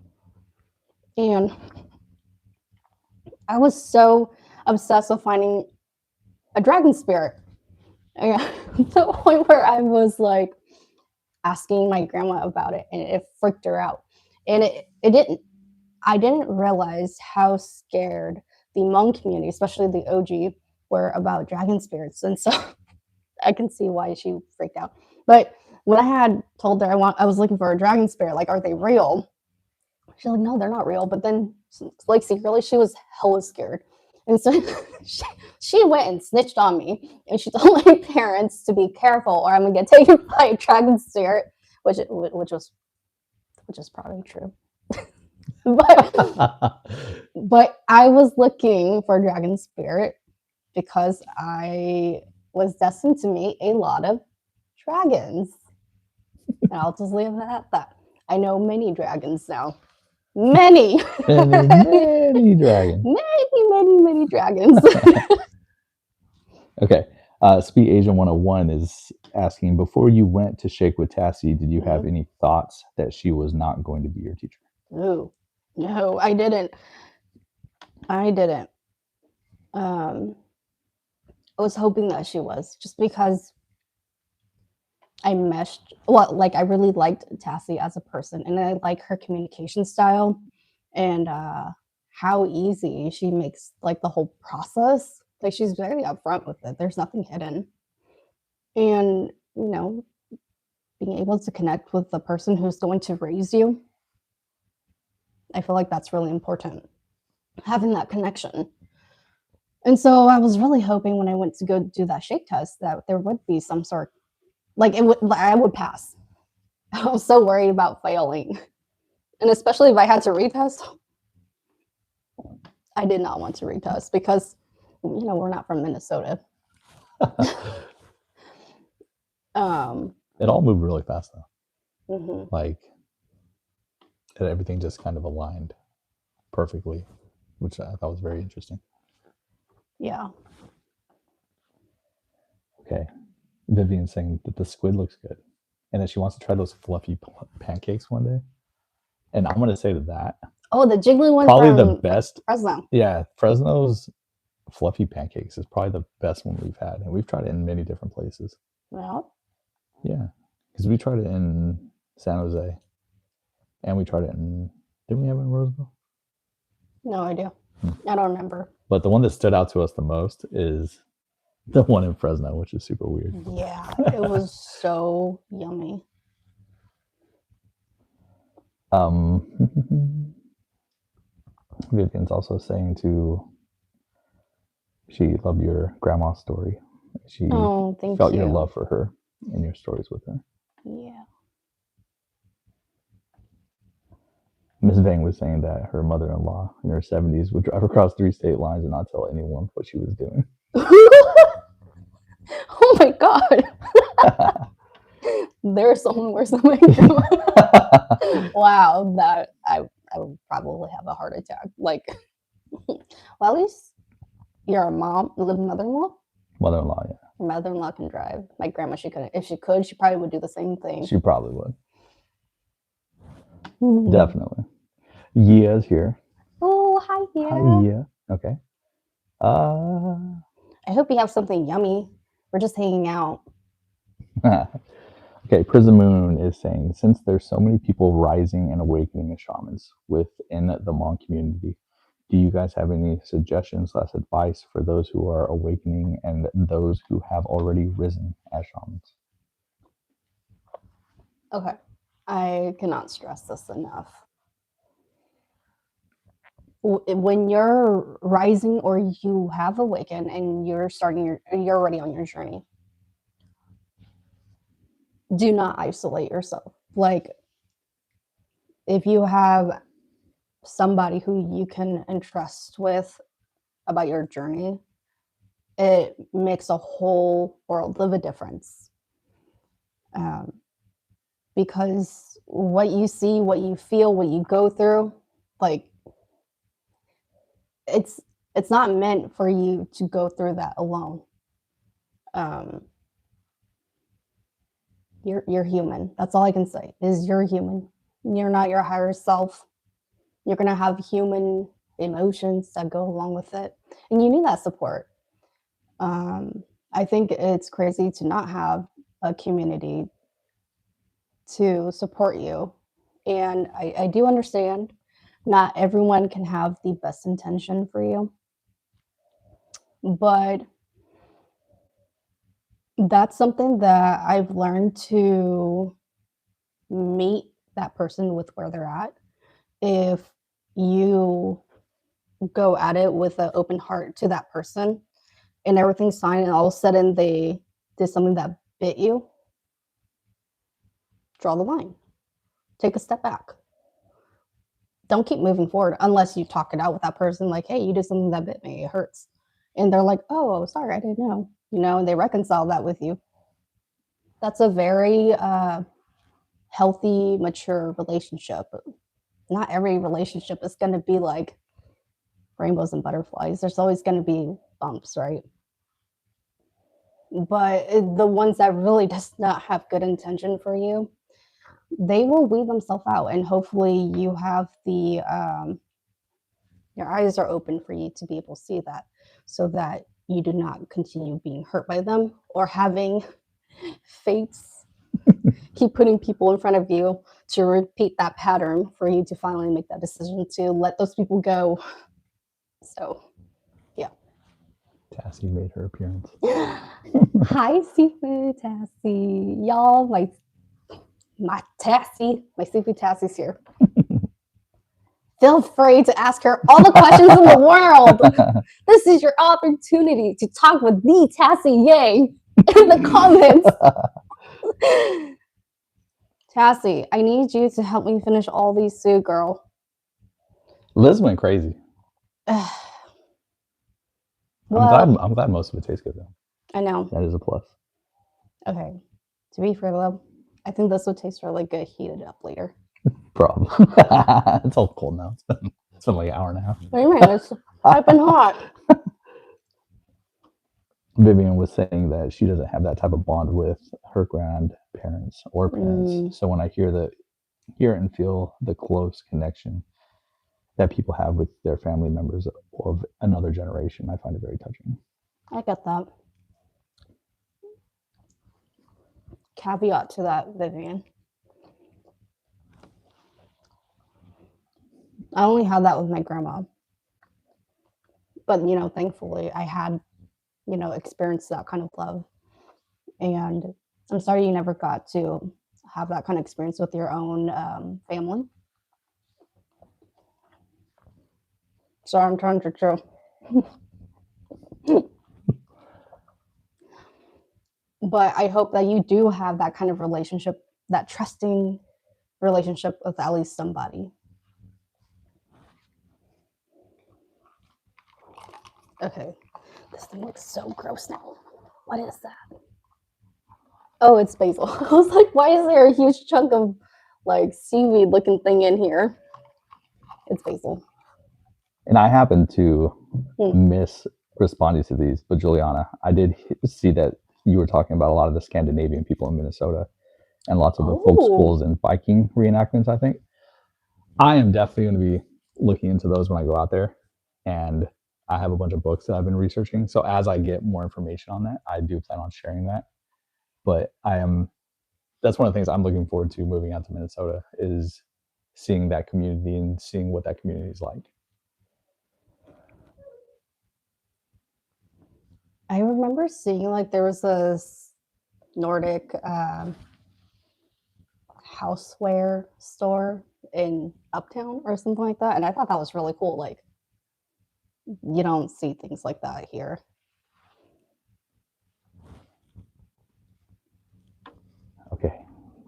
B: And I was so obsessed with finding a dragon spirit. And to the point where I was like asking my grandma about it, and it freaked her out. And I didn't realize how scared the Hmong community, especially the OG, were about dragon spirits. And so I can see why she freaked out. But when I had told her I was looking for a dragon spirit, like, are they real? She's like, no, they're not real. But then, like, secretly, she was hella scared. And so she went and snitched on me, and she told my parents to be careful, or I'm gonna get taken by a dragon spirit, which is probably true. but I was looking for a dragon spirit because I was destined to meet a lot of dragons. And I'll just leave it at that. I know many dragons now. Many
A: dragons.
B: Many dragons.
A: Okay. Speed Asian 101 is asking, before you went to Shake with Tassie, did you have any thoughts that she was not going to be your teacher?
B: No, I didn't. I was hoping that she was, just because I meshed. Well, like, I really liked Tassie as a person, and I like her communication style, and how easy she makes like the whole process. Like, she's very upfront with it. There's nothing hidden. And, being able to connect with the person who's going to raise you, I feel like that's really important, having that connection. And so I was really hoping when I went to go do that shake test that there would be some sort, like, I would pass. I was so worried about failing. And especially if I had to retest, I did not want to retest because, we're not from Minnesota.
A: It all moved really fast though. Like, everything just kind of aligned perfectly, which I thought was very interesting.
B: Yeah.
A: Okay. Vivian's saying that the squid looks good and that she wants to try those fluffy pancakes one day. And I'm going to say that.
B: Oh, the jiggly one.
A: Probably the best.
B: Fresno.
A: Yeah. Fresno's fluffy pancakes is probably the best one we've had. And we've tried it in many different places.
B: Well.
A: Yeah. Because we tried it in San Jose. And we tried it in, didn't we have it in Roseville?
B: No idea. I don't remember.
A: But the one that stood out to us the most is the one in Fresno, which is super weird.
B: Yeah, it was so yummy.
A: Vivian's also saying she loved your grandma's story. She felt your love for her and your stories with her.
B: Yeah.
A: Miss Vang was saying that her mother-in-law in her 70s would drive across 3 state lines and not tell anyone what she was doing.
B: Oh my God. There's someone worse than my grandma. Wow, that I would probably have a heart attack. Like, well, at least your mother-in-law?
A: Mother-in-law, yeah.
B: Your mother-in-law can drive. My grandma, she couldn't. If she could, she probably would do the same thing.
A: She probably would. Definitely. Yia's here.
B: Oh, hi, Yia.
A: Hi, Yia. Okay.
B: I hope you have something yummy. We're just hanging out.
A: Okay, Prism Moon is saying, since there's so many people rising and awakening as shamans within the Hmong community, do you guys have any suggestions, advice for those who are awakening and those who have already risen as shamans?
B: Okay, I cannot stress this enough. When you're rising or you have awakened and you're already on your journey, do not isolate yourself. Like, if you have somebody who you can entrust with about your journey, it makes a whole world of a difference. Because what you see, what you feel, what you go through, like, it's not meant for you to go through that alone. You're human. That's all I can say is you're human. You're not your higher self. You're going to have human emotions that go along with it. And you need that support. I think it's crazy to not have a community to support you. And I do understand not everyone can have the best intention for you. But that's something that I've learned to meet that person with where they're at. If you go at it with an open heart to that person and everything's fine, and all of a sudden they did something that bit you, draw the line. Take a step back. Don't keep moving forward unless you talk it out with that person, like, hey, you did something that bit me, it hurts. And they're like, oh, sorry, I didn't know. And they reconcile that with you. That's a very healthy, mature relationship. Not every relationship is going to be like rainbows and butterflies. There's always going to be bumps, right? But the ones that really does not have good intention for you, they will weed themselves out, and hopefully you have the your eyes are open for you to be able to see that, so that you do not continue being hurt by them or having fates keep putting people in front of you to repeat that pattern for you to finally make that decision to let those people go. So, yeah.
A: Tassie made her appearance.
B: Hi, Seafood Tassie. Y'all, my Tassie, my Seafood Tassie's here. Feel free to ask her all the questions in the world. This is your opportunity to talk with the Tassie Yang in the comments. Tassie, I need you to help me finish all these soup, girl.
A: Liz went crazy.
B: Well,
A: I'm glad most of it tastes good though.
B: I know.
A: That is a plus.
B: Okay. To be fair though, I think this would taste really good heated up later.
A: Problem. It's all cold now. It's been like an hour and a half.
B: What do you mean? It's piping hot.
A: Vivian was saying that she doesn't have that type of bond with her grandparents or parents. So when I hear and feel the close connection that people have with their family members of another generation, I find it very touching.
B: I get that. Caveat to that, Vivian. I only had that with my grandma. But, thankfully I had, experienced that kind of love. And I'm sorry you never got to have that kind of experience with your own family. Sorry, I'm trying to chill. But I hope that you do have that kind of relationship, that trusting relationship with at least somebody. Okay, this thing looks so gross now. What is that? Oh, it's basil. I was like, why is there a huge chunk of seaweed looking thing in here? It's basil.
A: And I happen to miss responding to these, but Juliana, I did see that you were talking about a lot of the Scandinavian people in Minnesota and lots of the folk schools and Viking reenactments, I think. I am definitely going to be looking into those when I go out there. And I have a bunch of books that I've been researching. So as I get more information on that, I do plan on sharing that. But that's one of the things I'm looking forward to moving out to Minnesota, is seeing that community and seeing what that community is like.
B: I remember seeing there was this Nordic houseware store in Uptown or something like that. And I thought that was really cool. You don't see things like that here.
A: Okay,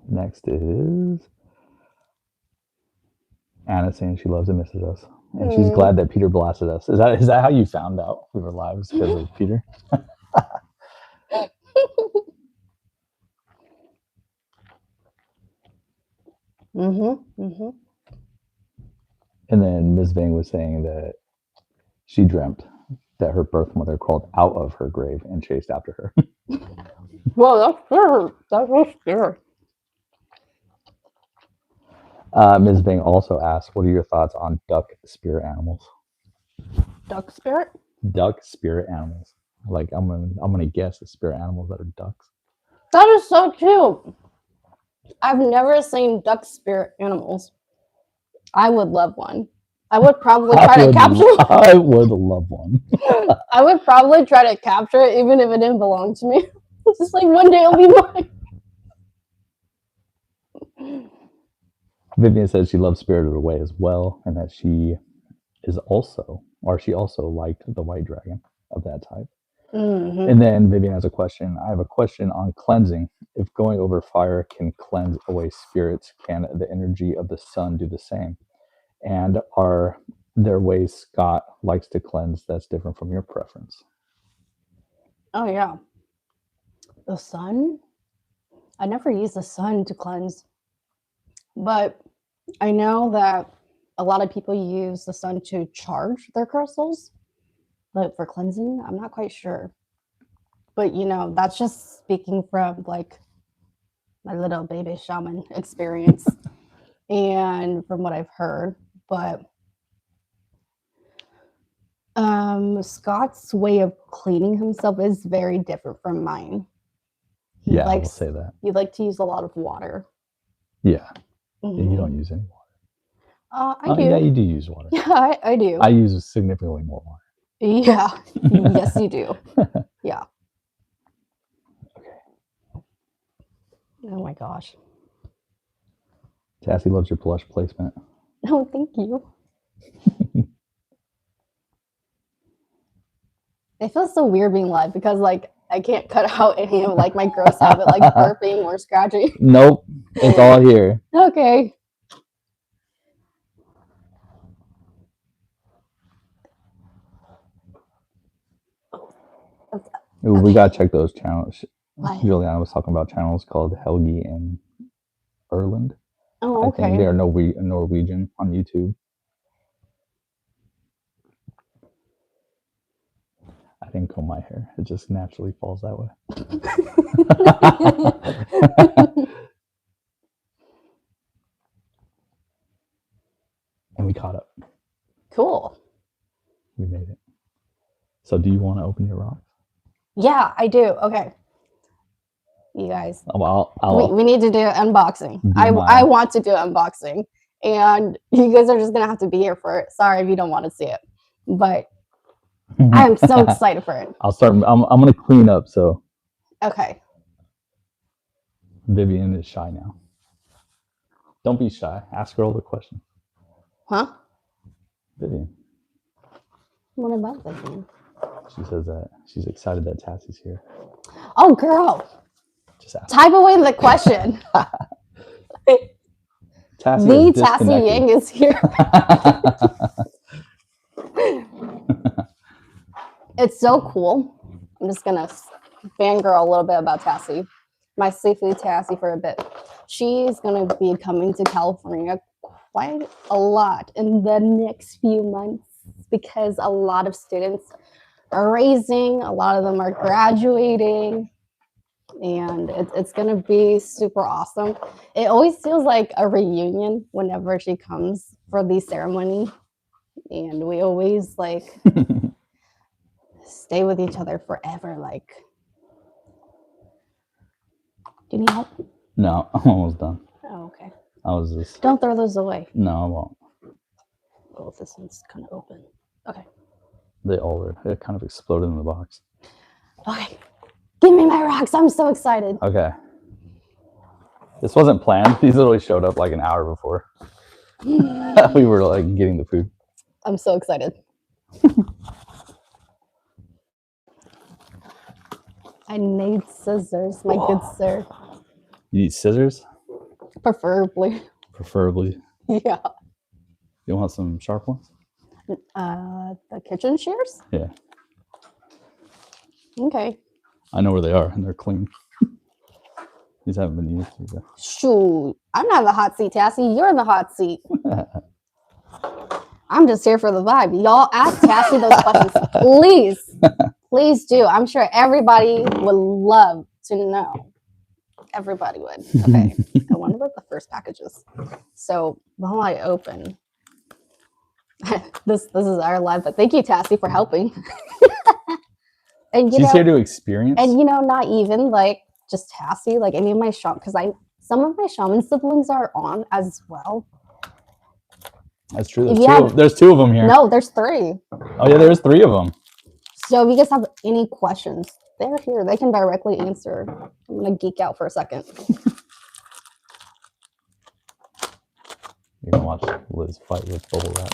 A: next is Anna saying she loves and misses us. And she's glad that Peter blasted us. Is that how you found out we were live? Is because of Peter? And then Ms. Vang was saying that she dreamt that her birth mother crawled out of her grave and chased after her.
B: Whoa, that's scary. That's so scary.
A: Ms. Vang also asked, what are your thoughts on duck spirit animals?
B: Duck spirit?
A: Duck spirit animals. I'm gonna guess the spirit animals that are ducks.
B: That is so cute. I've never seen duck spirit animals. I would love one. I would probably try to capture one.
A: I would love one.
B: I would probably try to capture it even if it didn't belong to me. It's just one day it'll be mine.
A: Vivian says she loves Spirited Away as well, and that she is also or she also liked the white dragon of that type.
B: Mm-hmm.
A: And then Vivian has a question. I have a question on cleansing. If going over fire can cleanse away spirits, can the energy of the sun do the same? And are there ways Scott likes to cleanse that's different from your preference?
B: Oh, yeah. The sun? I never use the sun to cleanse. But I know that a lot of people use the sun to charge their crystals. But for cleansing, I'm not quite sure. But, you know, that's just speaking from like my little baby shaman experience and from what I've heard. But Scott's way of cleaning himself is very different from mine. He
A: Yeah, I will
B: likes,
A: say that.
B: you like to use a lot of water.
A: Yeah.
B: Mhm.
A: You don't use any water.
B: I do.
A: Yeah, you do use water.
B: Yeah, I do.
A: I use significantly more water.
B: Yeah. Yes, you do. Yeah.
A: Okay.
B: Oh my gosh.
A: Cassie loves your blush placement.
B: Oh, thank you. It feels so weird being live because like I can't cut out any of like my gross habit like burping or scratching.
A: Nope. It's all here.
B: Okay.
A: Ooh, we gotta check those channels.
B: What?
A: Juliana was talking about channels called Helgi and Erland.
B: Oh, okay.
A: I think they're Norwegian on YouTube. I didn't comb my hair. It just naturally falls that way. And we caught up.
B: Cool.
A: We made it. So do you want to open your rocks?
B: Yeah, I do. Okay. You guys.
A: I'll
B: we need to do unboxing. I want to do unboxing. And you guys are just gonna have to be here for it. Sorry if you don't want to see it. But I'm so excited for it.
A: I'll start. I'm gonna clean up. So
B: okay.
A: Vivian is shy now. Don't be shy. Ask her all the questions.
B: Huh?
A: Vivian.
B: What about Vivian?
A: She says that she's excited that Tassie's here.
B: Oh, girl.
A: Just ask.
B: Type away the question.
A: Tassie
B: the Tassie Yang is here. It's so cool. I'm just gonna fangirl a little bit about Tassie, my safely Tassie for a bit. She's gonna be coming to California quite a lot in the next few months because a lot of students are raising, a lot of them are graduating, and it's gonna be super awesome. It always feels like a reunion whenever she comes for the ceremony, and we always like stay with each other forever. Like, do you need help?
A: No, I'm almost done.
B: Oh, okay.
A: I was just.
B: Don't throw those away.
A: No, I won't.
B: Oh, this one's kind of open. Okay.
A: They all were. It kind of exploded in the box.
B: Okay. Give me my rocks. I'm so excited.
A: Okay. This wasn't planned. These literally showed up like an hour before. We were like getting the food.
B: I'm so excited. I need scissors, my good sir.
A: You need scissors?
B: Preferably.
A: Preferably.
B: Yeah.
A: You want some sharp ones?
B: The kitchen shears?
A: Yeah.
B: Okay.
A: I know where they are, and they're clean. These haven't been used either.
B: Shoot. I'm not in the hot seat, Tassie. You're in the hot seat. I'm just here for the vibe. Y'all ask Tassie those questions. Please. Please do. I'm sure everybody would love to know. Everybody would. Okay. I wonder what the first package is. So while I open, this is our live, but thank you, Tassie, for helping. And
A: she's here to experience.
B: And not even like just Tassie, like any of my shaman, because some of my shaman siblings are on as well.
A: That's true. There's two of them here.
B: No, there's 3.
A: Oh yeah, there's 3 of them.
B: So if you guys have any questions, they're here. They can directly answer. I'm gonna geek out for a second.
A: You're gonna watch Liz fight with bubble wrap.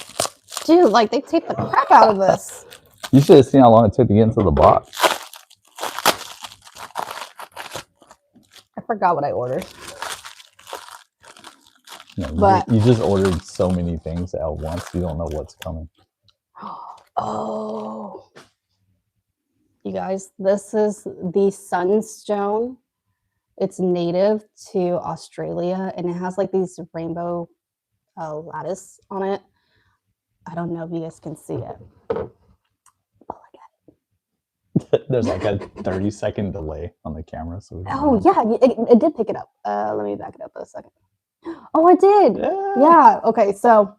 B: Dude, like they take the crap out of this.
A: You should have seen how long it took to get into the box.
B: I forgot what I ordered.
A: No,
B: But
A: you just ordered so many things at once. You don't know what's coming.
B: Oh, you guys, this is the sunstone. It's native to Australia, and it has like these rainbow lattice on it. I don't know if you guys can see it. Oh,
A: There's like a 30-second delay on the camera. So
B: yeah, it did pick it up. Let me back it up a second. Oh, it did. Yeah. Okay. So,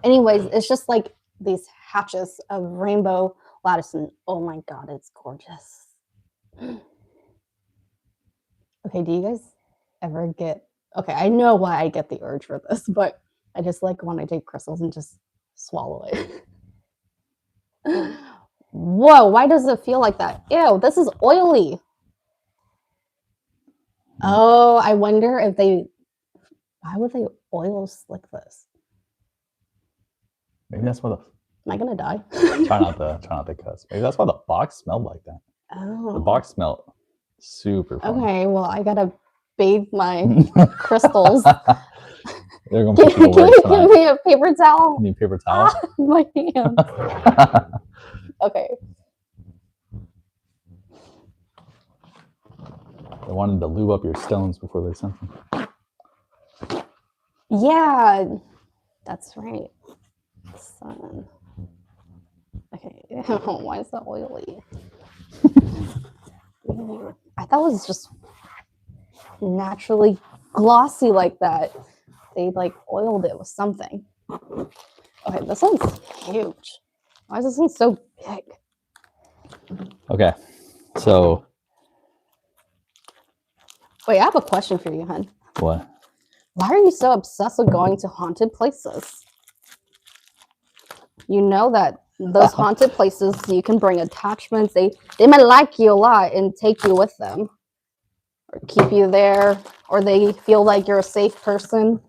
B: anyways, it's just like these hatches of rainbow lattice, and oh my god, it's gorgeous. Okay, do you guys ever get? Okay, I know why I get the urge for this, but I just like want to take crystals and just swallow it. Whoa, why does it feel like that? Ew, this is oily. Oh, I wonder if why would they oil slick this?
A: Maybe that's why the.
B: Am I gonna die?
A: try not to cuss. Maybe that's why the box smelled like that.
B: Oh.
A: The box smelled super fun.
B: Okay, well, I gotta bathe my crystals.
A: They're gonna put you to work tonight.
B: Give me a paper towel.
A: You need paper towel?
B: My hand. Okay.
A: They wanted to lube up your stones before they sent them.
B: Yeah, that's right. Sun. Okay. Why is that oily? I thought it was just naturally glossy like that. They like oiled it with something. Okay, this one's huge. Why is this one so big?
A: Okay, so.
B: Wait, I have a question for you, hun.
A: What?
B: Why are you so obsessed with going to haunted places? You know that those haunted places, you can bring attachments. They might like you a lot and take you with them. Or keep you there. Or they feel like you're a safe person,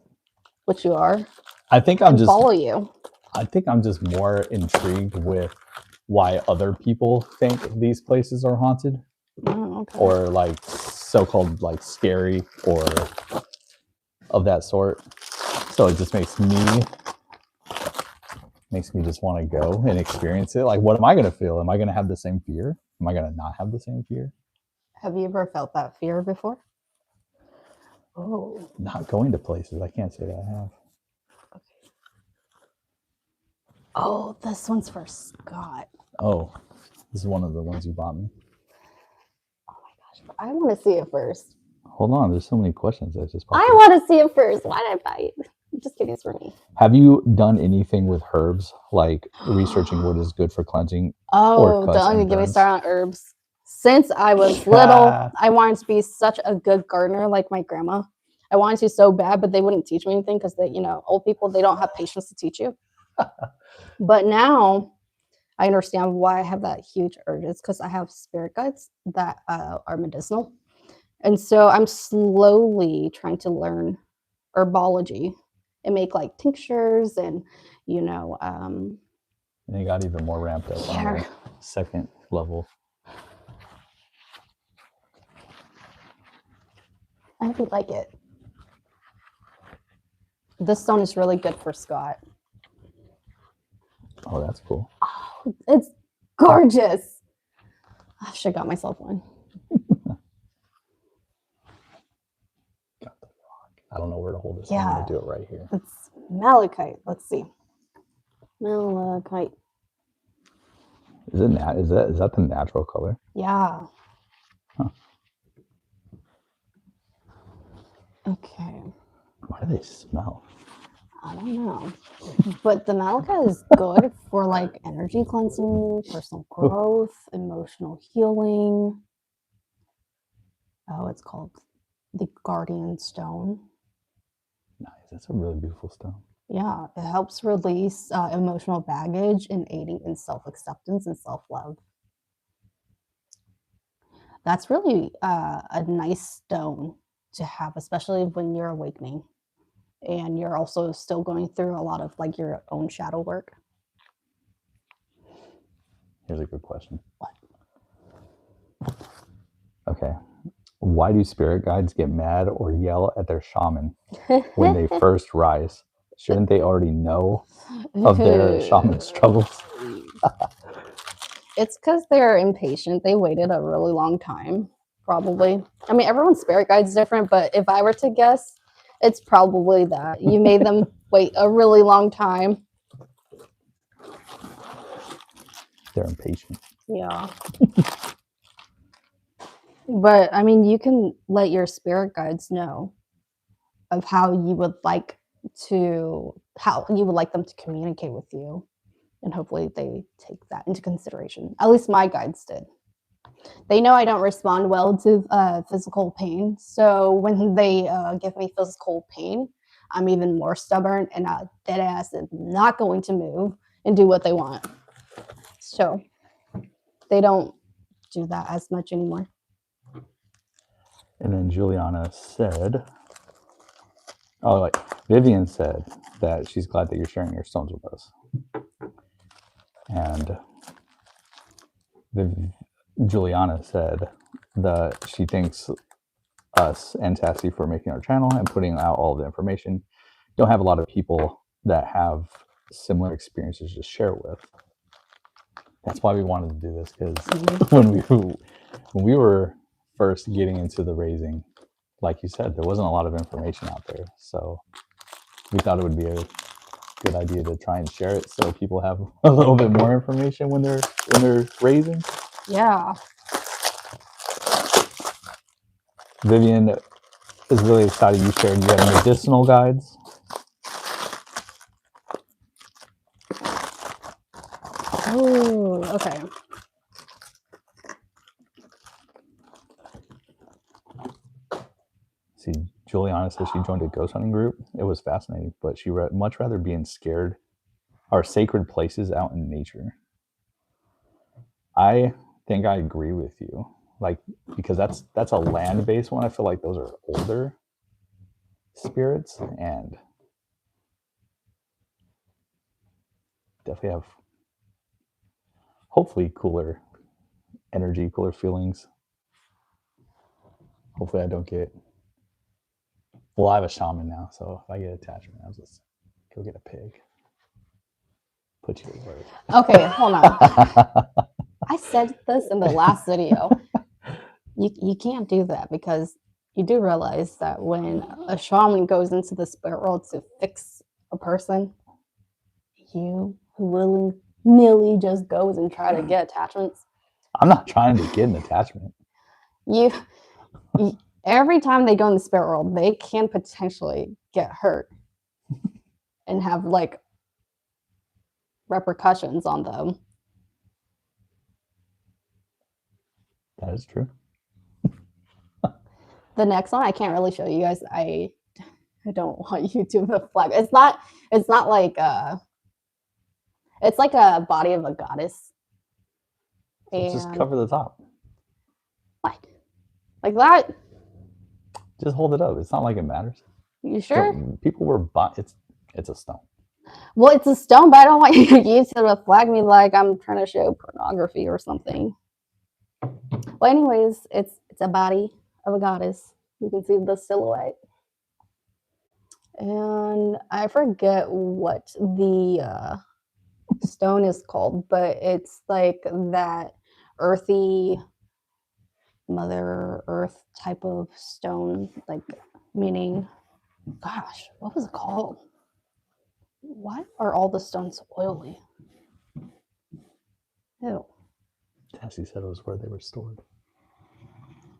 B: which you are.
A: I think I'm just
B: follow you.
A: I think I'm just more intrigued with why other people think these places are haunted.
B: Oh, okay.
A: Or like so-called like scary or of that sort. So it just makes me just want to go and experience it. Like, what am I going to feel? Am I going to have the same fear? Am I going to not have the same fear?
B: Have you ever felt that fear before? Oh.
A: Not going to places. I can't say that I have.
B: Okay. Oh, this one's for Scott.
A: Oh, this is one of the ones you bought me.
B: Oh my gosh, but I want to see it first.
A: Hold on, there's so many questions that just popped
B: I
A: up.
B: want to see it first. Why did I buy it? I'm just kidding, it's for me.
A: Have you done anything with herbs, like researching what is good for cleansing?
B: Oh, don't even get me started on herbs. Since I was little, I wanted to be such a good gardener like my grandma. I wanted to so bad, but they wouldn't teach me anything because they, old people, they don't have patience to teach you. But now I understand why I have that huge urge. It's because I have spirit guides that are medicinal. And so I'm slowly trying to learn herbology and make like tinctures and,
A: And you got even more ramped up on the second level.
B: I hope you like it. This stone is really good for Scott.
A: Oh, that's cool.
B: Oh, it's gorgeous. I should have got myself one.
A: Got the rock. I don't know where to hold this.
B: Yeah.
A: I'm going to do it right here.
B: It's malachite. Let's see. Malachite.
A: Is that the natural color?
B: Yeah.
A: Huh.
B: Okay.
A: Why do they smell?
B: I don't know. But the malachite is good for like energy cleansing, personal growth, emotional healing. Oh, it's called the guardian stone.
A: Nice. That's a really beautiful stone.
B: Yeah, it helps release emotional baggage and aiding in self-acceptance and self-love. That's really a nice stone to have, especially when you're awakening. and you're also still going through a lot of like your own shadow work.
A: Here's a good question. Okay. Why do spirit guides get mad or yell at their shaman when they first rise? Shouldn't they already know of their shaman struggles?
B: It's because they're impatient. They waited a really long time, probably. I mean, everyone's spirit guide's different, but if I were to guess, it's probably that. You made them wait a really long time.
A: They're impatient.
B: Yeah. But, I mean, you can let your spirit guides know of how you would like them to communicate with you. And hopefully they take that into consideration. At least my guides did. They know I don't respond well to physical pain. So when they give me physical pain, I'm even more stubborn and dead ass is not going to move and do what they want. So they don't do that as much anymore.
A: And then Juliana said, Vivian said that she's glad that you're sharing your stones with us. And Juliana said that she thanks us and Tassie for making our channel and putting out all the information. Don't have a lot of people that have similar experiences to share with. That's why we wanted to do this, because when we were first getting into the raising, like you said, there wasn't a lot of information out there. So we thought it would be a good idea to try and share it so people have a little bit more information when they're raising.
B: Yeah.
A: Vivian is really excited you shared you have medicinal guides.
B: Oh, okay.
A: See, Juliana says she joined a ghost hunting group. It was fascinating, but she much rather being scared or sacred places out in nature. I think I agree with you, like, because that's a land-based one. I feel like those are older spirits and definitely have hopefully cooler energy, cooler feelings. Hopefully I don't get, well, I have a shaman now, so if I get attachment, I'll just go get a pig. Put you to work.
B: Okay, hold on. I said this in the last video. You can't do that, because you do realize that when a shaman goes into the spirit world to fix a person, you willy-nilly just goes and try to get attachments.
A: I'm not trying to get an attachment.
B: You every time they go in the spirit world, they can potentially get hurt and have like repercussions on them.
A: That is true.
B: The next one I can't really show you guys. I don't want you to flag. It's not like it's like a body of a goddess.
A: And just cover the top.
B: What? Like that?
A: Just hold it up. It's not like it matters.
B: You sure?
A: People were it's a stone.
B: Well, it's a stone, but I don't want you to flag me like I'm trying to show pornography or something. Well, anyways, it's a body of a goddess. You can see the silhouette. And I forget what the stone is called, but it's like that earthy Mother Earth type of stone, like, meaning, gosh, what was it called? Why are all the stones oily? Ew.
A: Tassie said it was where they were stored.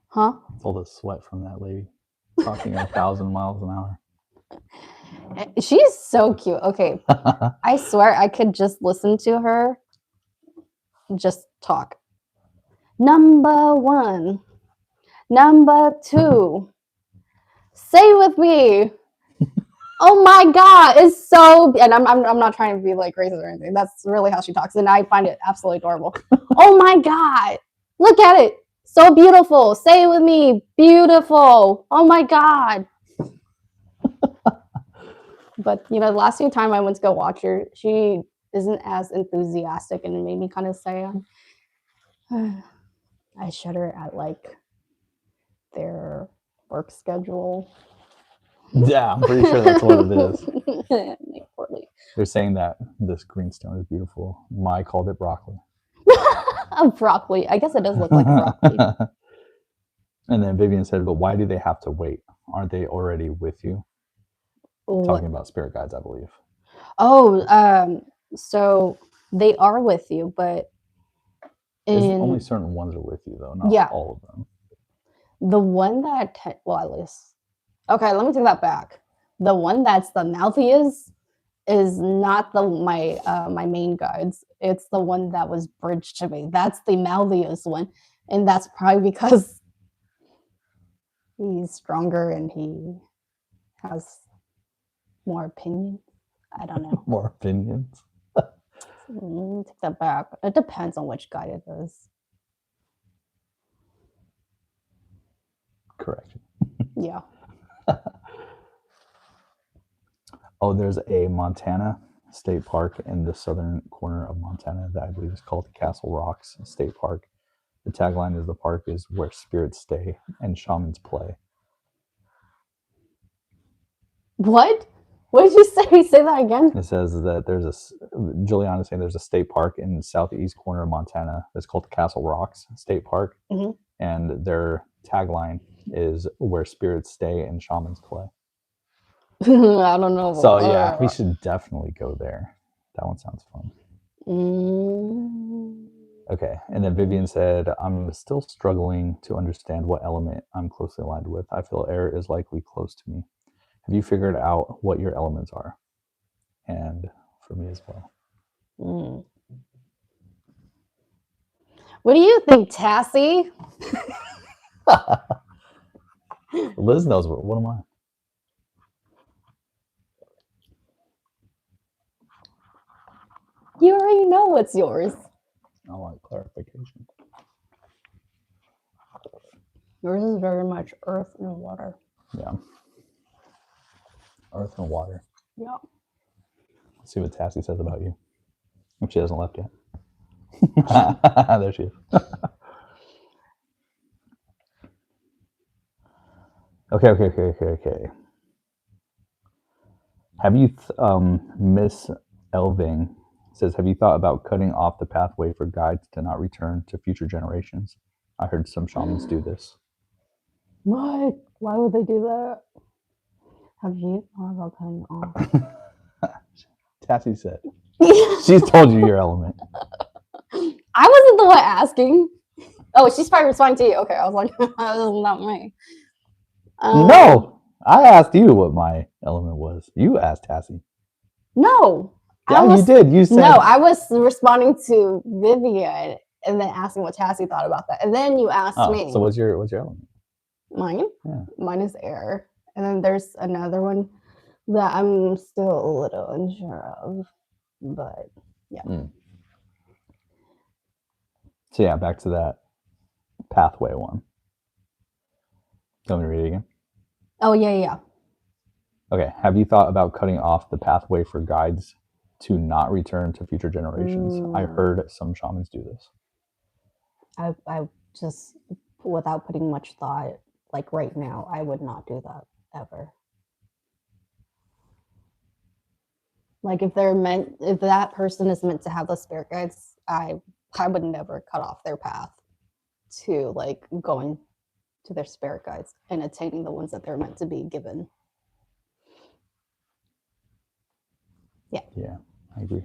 B: Huh?
A: It's all the sweat from that lady talking 1,000 miles an hour.
B: She's so cute. Okay. I swear I could just listen to her just talk. Number 1. Number 2. Say with me. Oh my God, it's so, and I'm not trying to be like racist or anything. That's really how she talks, and I find it absolutely adorable. Oh my God, look at it, so beautiful. Say it with me, beautiful. Oh my God. But the last few time I went to go watch her, she isn't as enthusiastic, and it made me kind of sad. I shudder at like their work schedule.
A: Yeah, I'm pretty sure that's what it is.
B: Poorly.
A: They're saying that this greenstone is beautiful. Mai called it broccoli.
B: A broccoli. I guess it does look like a broccoli.
A: And then Vivian said, but why do they have to wait? Aren't they already with you? Talking about spirit guides, I believe.
B: Oh, so they are with you, but
A: only certain ones are with you, though, not all of them.
B: The one that, well, at least, okay, let me take that back. The one that's the mouthiest is not my main guides. It's the one that was bridged to me. That's the mouthiest one, and that's probably because he's stronger and he has more opinions. I don't know.
A: More opinions?
B: Take that back. It depends on which guide it is.
A: Correct.
B: Yeah.
A: Oh, there's a Montana state park in the southern corner of Montana that I believe is called Castle Rocks State Park. The tagline is, the park is where spirits stay and shamans play.
B: What? What did you say? Say that again.
A: It says that Juliana's saying there's a state park in the southeast corner of Montana that's called Castle Rocks State Park.
B: Mm-hmm.
A: And their tagline is where spirits stay and shamans play.
B: I don't know.
A: So yeah, we should definitely go there. That one sounds fun. Okay, and then Vivian said, I'm still struggling to understand what element I'm closely aligned with. I feel air is likely close to me. Have you figured out what your elements are? And for me as well.
B: What do you think, Tassie?
A: Liz knows what am I?
B: You already know what's yours.
A: I want clarification.
B: Yours is very much earth and water.
A: Yeah. Earth and water.
B: Yeah.
A: Let's see what Tassie says about you. If she hasn't left yet. There she is. Okay. Have you, Miss Elving says, have you thought about cutting off the pathway for guides to not return to future generations? I heard some shamans do this.
B: What? Why would they do that? Have you thought about cutting off?
A: Tassie said. She's told you your element.
B: I wasn't the one asking. Oh, she's probably responding to you. Okay, I was like, that was not me.
A: No, I asked you what my element was. You asked Tassie.
B: No.
A: Yeah, you did. You said.
B: No, I was responding to Vivian and then asking what Tassie thought about that. And then you asked me.
A: So what's your element?
B: Mine?
A: Yeah.
B: Mine is air. And then there's another one that I'm still a little unsure of. But yeah.
A: So yeah, back to that pathway one. Do you want me to read it again?
B: Oh, yeah.
A: Okay. Have you thought about cutting off the pathway for guides to not return to future generations? I heard some shamans do this.
B: I just, without putting much thought, like right now, I would not do that ever. Like if that person is meant to have the spirit guides, I would never cut off their path to like going to their spirit guides and attaining the ones that they're meant to be given.
A: Yeah, I agree.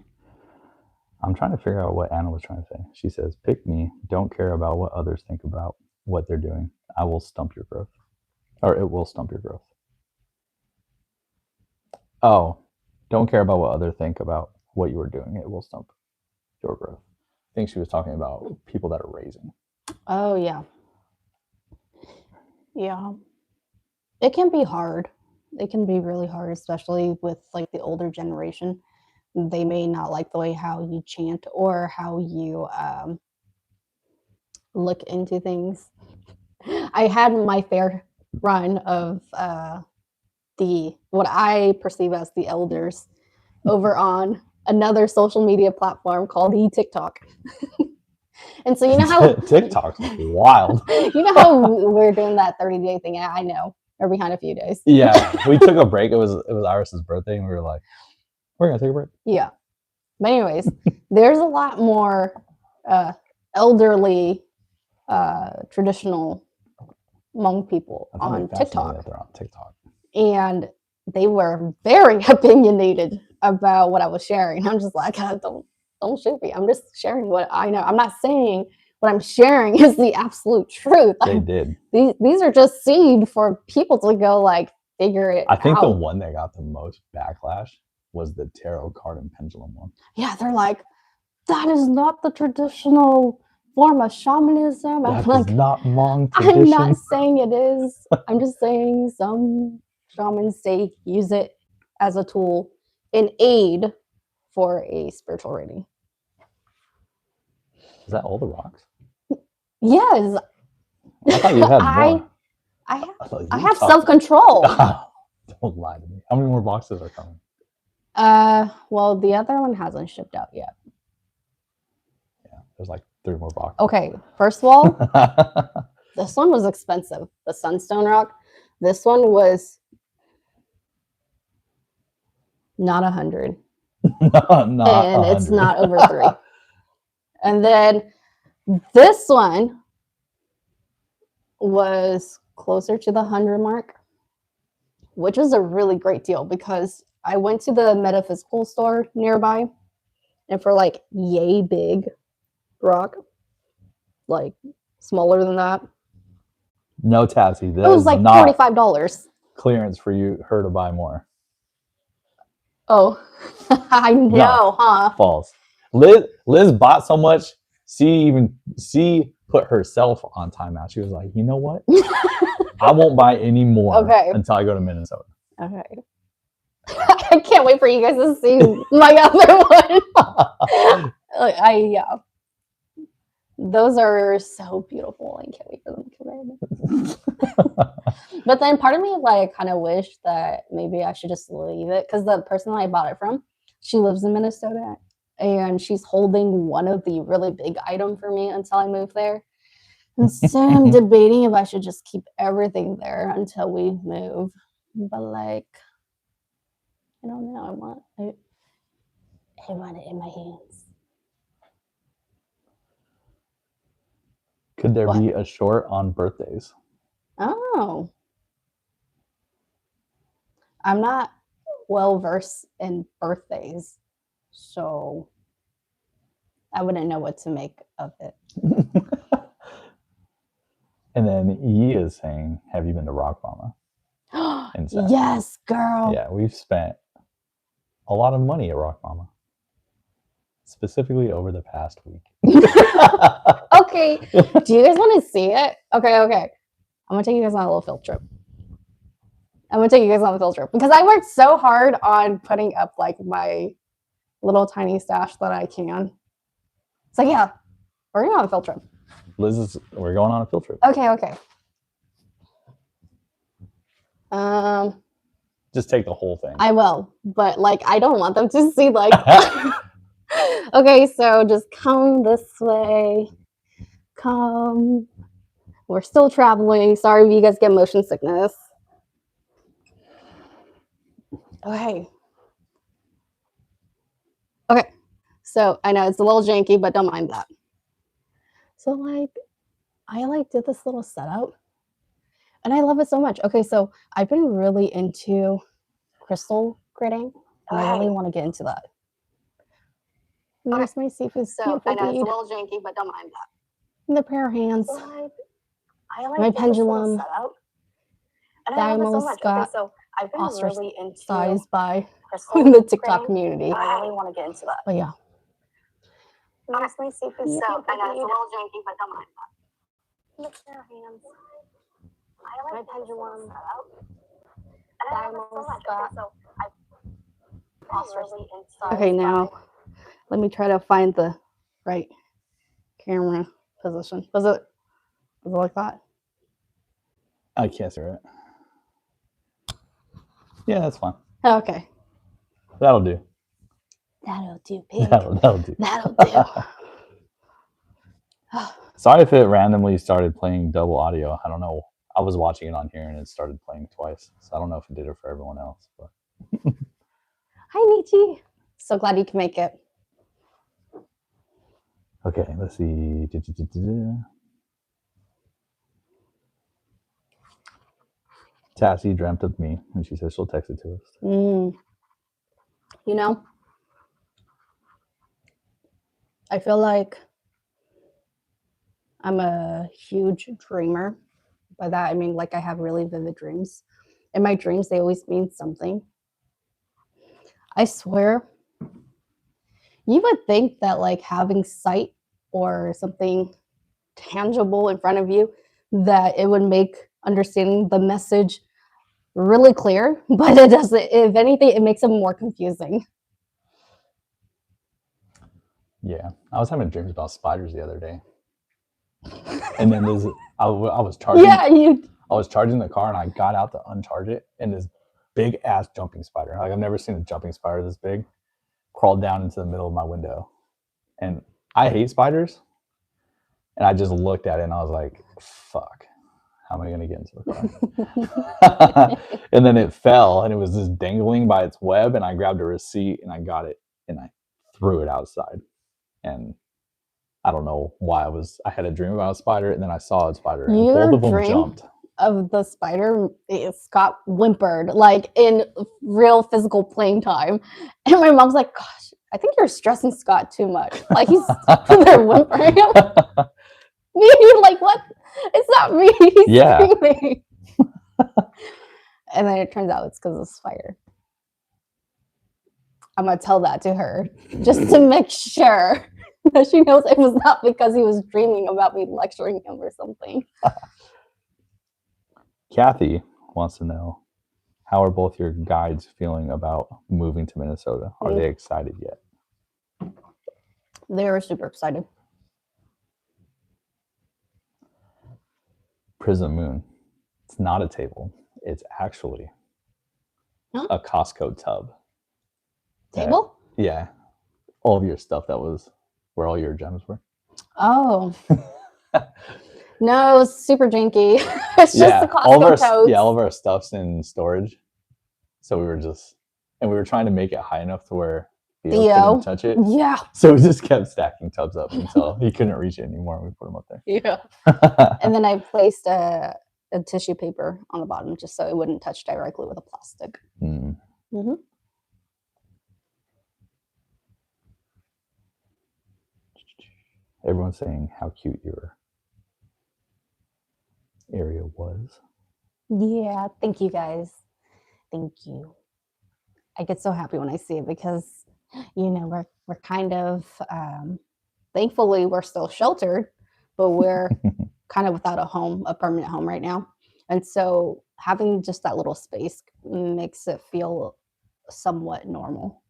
A: I'm trying to figure out what Anna was trying to say. She says, pick me, don't care about what others think about what they're doing. I will stump your growth. Or it will stump your growth. Oh, don't care about what others think about what you are doing. It will stump your growth. I think she was talking about people that are raising.
B: Oh, yeah. Yeah. It can be hard. It can be really hard, especially with like the older generation. They may not like the way how you chant or how you look into things. I had my fair run of what I perceive as the elders over on another social media platform called TikTok. And so you know how
A: TikTok's wild.
B: You know how we're doing that 30-day thing? I know. Or behind a few days.
A: Yeah, we took a break. It was Iris's birthday, and we were like, we're gonna take a break.
B: Yeah. But anyways, there's a lot more elderly traditional Hmong people on TikTok.
A: That they're on TikTok.
B: And they were very opinionated about what I was sharing. I'm just like, don't shoot me. I'm just sharing what I know. I'm not saying what I'm sharing is the absolute truth.
A: They did.
B: These are just seed for people to go like figure it out.
A: I think the one that got the most backlash was the tarot card and pendulum one.
B: Yeah, they're like, that is not the traditional form of shamanism.
A: That is not Hmong tradition.
B: I'm not saying it is. I'm just saying some shamans use it as a tool, an aid for a spiritual reading.
A: Is that all the rocks?
B: Yes.
A: I thought you had more.
B: I have self-control.
A: Don't lie to me. How many more boxes are coming?
B: Well, the other one hasn't shipped out yet.
A: Yeah, there's like 3 more boxes.
B: Okay, first of all, this one was expensive. The Sunstone rock. This one was not 100. And it's not over 3. And then this one was closer to the 100 mark, which is a really great deal because I went to the metaphysical store nearby, and for like yay big rock, like smaller than that.
A: No, Tassie,
B: it was like $45.
A: Clearance for her to buy more.
B: Oh, I know, no, huh?
A: False. Liz bought so much. She put herself on timeout. She was like, you know what? I won't buy any more until I go to Minnesota.
B: Okay. I can't wait for you guys to see my other one. Yeah. Those are so beautiful. I can't wait for them to come in. But then part of me like kind of wish that maybe I should just leave it because the person that I bought it from, she lives in Minnesota and she's holding one of the really big items for me until I move there. And so I'm debating if I should just keep everything there until we move. But like, I don't know. I want it in my hands.
A: Could there be a short on birthdays?
B: Oh. I'm not well versed in birthdays, so I wouldn't know what to make of it.
A: And then Yi is saying, have you been to Rock Mama?
B: Yes, girl.
A: Yeah, we've spent a lot of money at Rock Mama. Specifically over the past week.
B: Okay. Do you guys want to see it? Okay. I'm going to take you guys on a little field trip. Because I worked so hard on putting up like my little tiny stash that I can. So yeah, we're going on a field trip.
A: We're going on a field trip.
B: Okay.
A: Just take the whole thing.
B: I will, but like I don't want them to see like okay, so just come this way. Come. We're still traveling. Sorry if you guys get motion sickness. Okay. So I know it's a little janky, but don't mind that. So like I did this little setup and I love it so much. Okay, so I've been really into crystal gritting and I really want to get into that. There's my seafood. So I know it's a little janky, but don't mind that. The prayer hands. So my pendulum. Diamond Scott. So I've been really ostracized by the TikTok community. I really want to get into that. But yeah. There's my seafood. So I know it's a little janky, but don't mind that. The prayer hands. My pendulum. Diamond Scott. So ostracized. Okay, now let me try to find the right camera position. Was it like that?
A: I can't see it. Yeah, that's fine.
B: Okay.
A: That'll do.
B: That'll do, pig.
A: That'll do.
B: That'll do.
A: Sorry if it randomly started playing double audio. I don't know. I was watching it on here and it started playing twice. So I don't know if it did it for everyone else. But
B: Hi, Nietzsche. So glad you can make it.
A: okay, let's see. Tassie dreamt of me, and she says she'll text it to us.
B: You know, I feel like I'm a huge dreamer. By that, I mean, like, I have really vivid dreams. In my dreams, they always mean something. I swear, you would think that, like, having sight or something tangible in front of you, that it would make understanding the message really clear, but it doesn't. If anything, it makes it more confusing.
A: Yeah, I was having dreams about spiders the other day, and then I was charging.
B: Yeah,
A: I was charging the car, and I got out to uncharge it, and this big ass jumping spider. Like I've never seen a jumping spider this big. Crawled down into the middle of my window, and I hate spiders. And I just looked at it, and I was like, "Fuck, how am I gonna get into the car?" And then it fell, and it was just dangling by its web. And I grabbed a receipt, and I got it, and I threw it outside. And I don't know why I had a dream about a spider, and then I saw a spider, and both of them jumped.
B: Of the spider, Scott whimpered like in real physical playing time, and my mom's like, "Gosh, I think you're stressing Scott too much. Like he's there whimpering." Me, like what? It's not me. He's screaming. And then it turns out it's because of the spider. I'm gonna tell that to her just to make sure that she knows it was not because he was dreaming about me lecturing him or something.
A: Kathy wants to know, how are both your guides feeling about moving to Minnesota? Are they excited yet?
B: They were super excited.
A: Prism Moon. It's not a table. It's actually a Costco tub.
B: Table?
A: Yeah. All of your stuff that was where all your gems were.
B: Oh. No, it's super janky. It's just a Costco tote.
A: All of our stuff's in storage. So we were trying to make it high enough to where Theo couldn't touch it.
B: Yeah.
A: So we just kept stacking tubs up until he couldn't reach it anymore, and we put them up there.
B: Yeah. And then I placed a tissue paper on the bottom just so it wouldn't touch directly with the plastic. Mm-hmm.
A: Everyone's saying how cute your area was.
B: Yeah, thank you guys. Thank you. I get so happy when I see it because, we're kind of, thankfully we're still sheltered, but we're kind of without a permanent home right now. And so having just that little space makes it feel somewhat normal.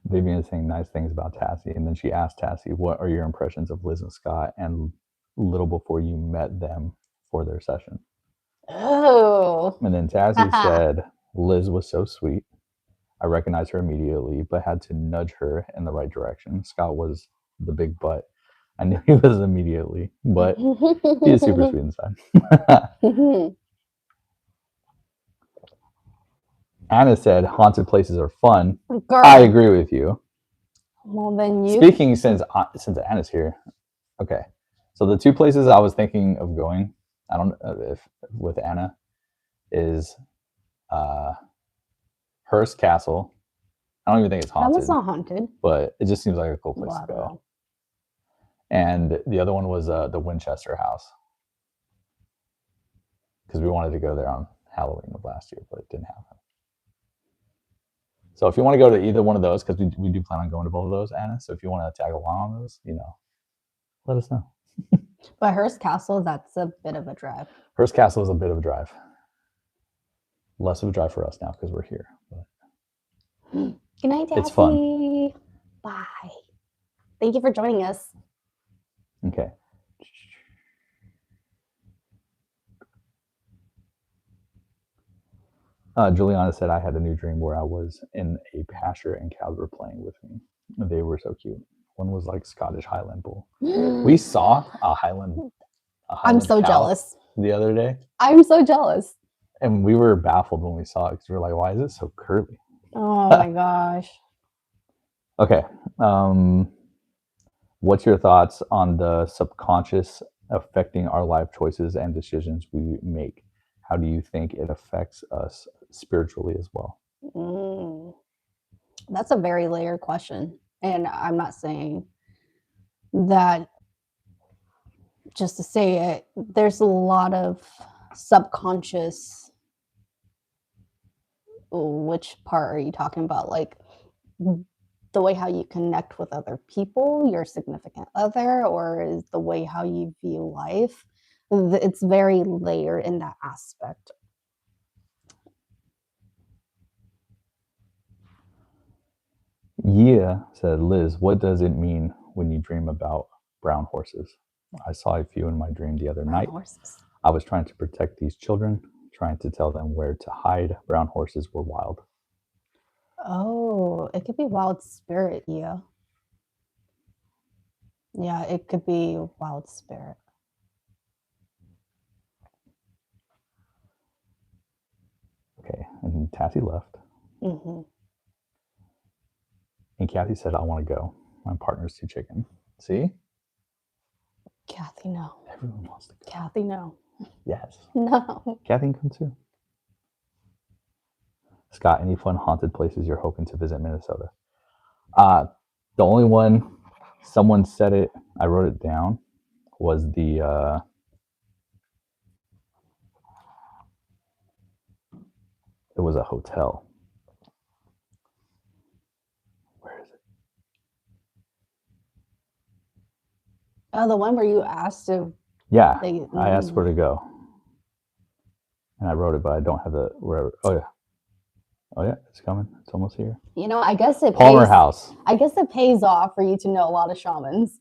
A: Vivian is saying nice things about Tassie, and then she asked Tassie, what are your impressions of Liz and Scott and little before you met them for their session?
B: Oh.
A: And then Tassie said, Liz was so sweet. I recognized her immediately, but had to nudge her in the right direction. Scott was the big butt. I knew he was immediately, but he is super sweet inside. Anna said, haunted places are fun. Girl. I agree with you.
B: Well, then you...
A: Speaking since Anna's here, okay. So the two places I was thinking of going, I don't know if with Anna, is Hearst Castle. I don't even think it's haunted.
B: That was not haunted.
A: But it just seems like a cool place to go. And the other one was the Winchester House. Because we wanted to go there on Halloween of last year, but it didn't happen. So if you want to go to either one of those, because we do plan on going to both of those, Anna. So if you want to tag along on those, let us know.
B: But Hearst Castle, that's a bit of a drive.
A: Hearst Castle is a bit of a drive. Less of a drive for us now because we're here. But
B: good night, Daddy.
A: It's fun.
B: Bye. Thank you for joining us.
A: Okay. Juliana said I had a new dream where I was in a pasture and cows were playing with me. They were so cute. One was like Scottish Highland bull. We saw a Highland
B: I'm so
A: cow
B: jealous.
A: the other day.
B: I'm so jealous.
A: And we were baffled when we saw it because we were like, why is it so curly?
B: Oh my gosh.
A: Okay. What's your thoughts on the subconscious affecting our life choices and decisions we make? How do you think it affects us spiritually as well?
B: That's a very layered question. And I'm not saying that just to say it. There's a lot of subconscious. Which part are you talking about? Like the way how you connect with other people, your significant other, or is the way how you view life? It's very layered in that aspect.
A: Yeah, said Liz, what does it mean when you dream about brown horses? I saw a few in my dream the other night.
B: Horses.
A: I was trying to protect these children, trying to tell them where to hide. Brown horses were wild.
B: Oh, it could be wild spirit, yeah. Yeah, it could be wild spirit.
A: Okay, and Tassie left.
B: Mm-hmm.
A: And Kathy said, I want to go. My partner's too chicken. See?
B: Kathy, no.
A: Everyone wants to go.
B: Kathy, no.
A: Yes.
B: No.
A: Kathy can come too. Scott, any fun haunted places you're hoping to visit Minnesota? The only one, someone said it, I wrote it down, was the it was a hotel. Where is it?
B: Oh, the one where you asked if
A: Yeah, I asked where to go. And I wrote it, but I don't have the where. Oh yeah. Oh yeah, it's coming. It's almost here.
B: You know, I guess it
A: Palmer
B: pays,
A: House.
B: I guess it pays off for you to know a lot of shamans.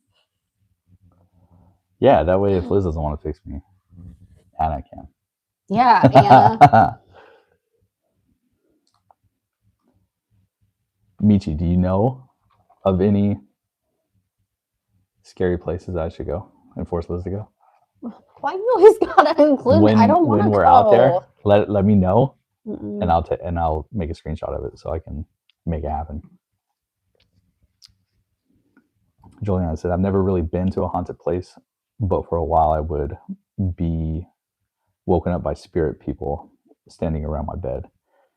A: Yeah, that way if Liz doesn't want to fix me, Anna can.
B: Yeah, Anna.
A: Michi, do you know of any scary places I should go and force Liz to go?
B: Why you always gotta include me? I don't want to
A: when
B: go.
A: we're out there, let me know,
B: Mm-mm.
A: and I'll make a screenshot of it so I can make it happen. Juliana said, I've never really been to a haunted place, but for a while I would be woken up by spirit people standing around my bed.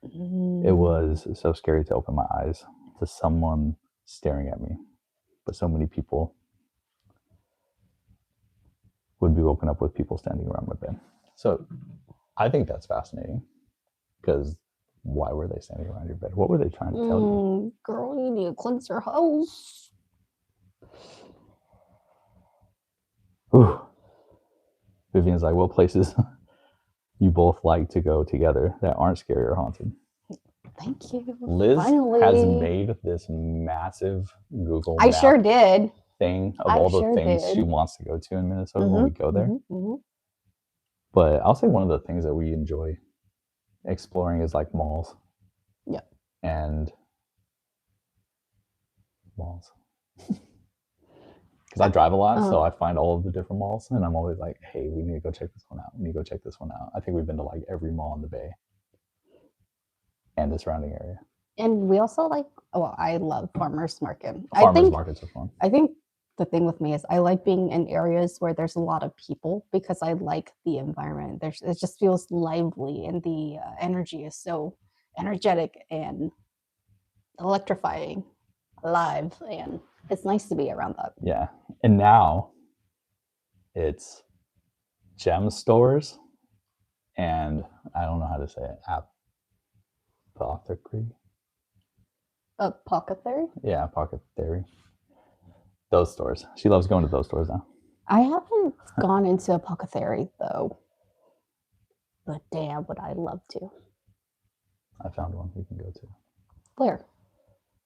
A: It was so scary to open my eyes to someone staring at me, but so many people would be woken up with people standing around my bed. So I think that's fascinating, because why were they standing around your bed? What were they trying to tell you?
B: Girl, you need to cleanse your house.
A: Ooh. Vivian's like, what places you both like to go together that aren't scary or haunted?
B: Thank you.
A: Liz
B: Finally.
A: has made this massive Google
B: I
A: Map
B: sure did.
A: thing of all the things she wants to go to in Minnesota when we go there. But I'll say one of the things that we enjoy exploring is like malls.
B: Yeah.
A: And malls. Because I drive a lot, so I find all of the different malls, and I'm always like, hey, we need to go check this one out. We need to go check this one out. I think we've been to like every mall in the Bay and the surrounding area.
B: And we also like, well, I love farmers market.
A: Farmers markets are fun.
B: I think the thing with me is I like being in areas where there's a lot of people because I like the environment. It just feels lively, and the energy is so energetic and electrifying, alive, and it's nice to be around that.
A: Yeah. And now it's gem stores and I don't know how to say it. Apothecary?
B: Apothecary?
A: Yeah, apothecary. Those stores. She loves going to those stores now.
B: I haven't gone into apothecary though. But damn, would I love to.
A: I found one we can go to.
B: Where?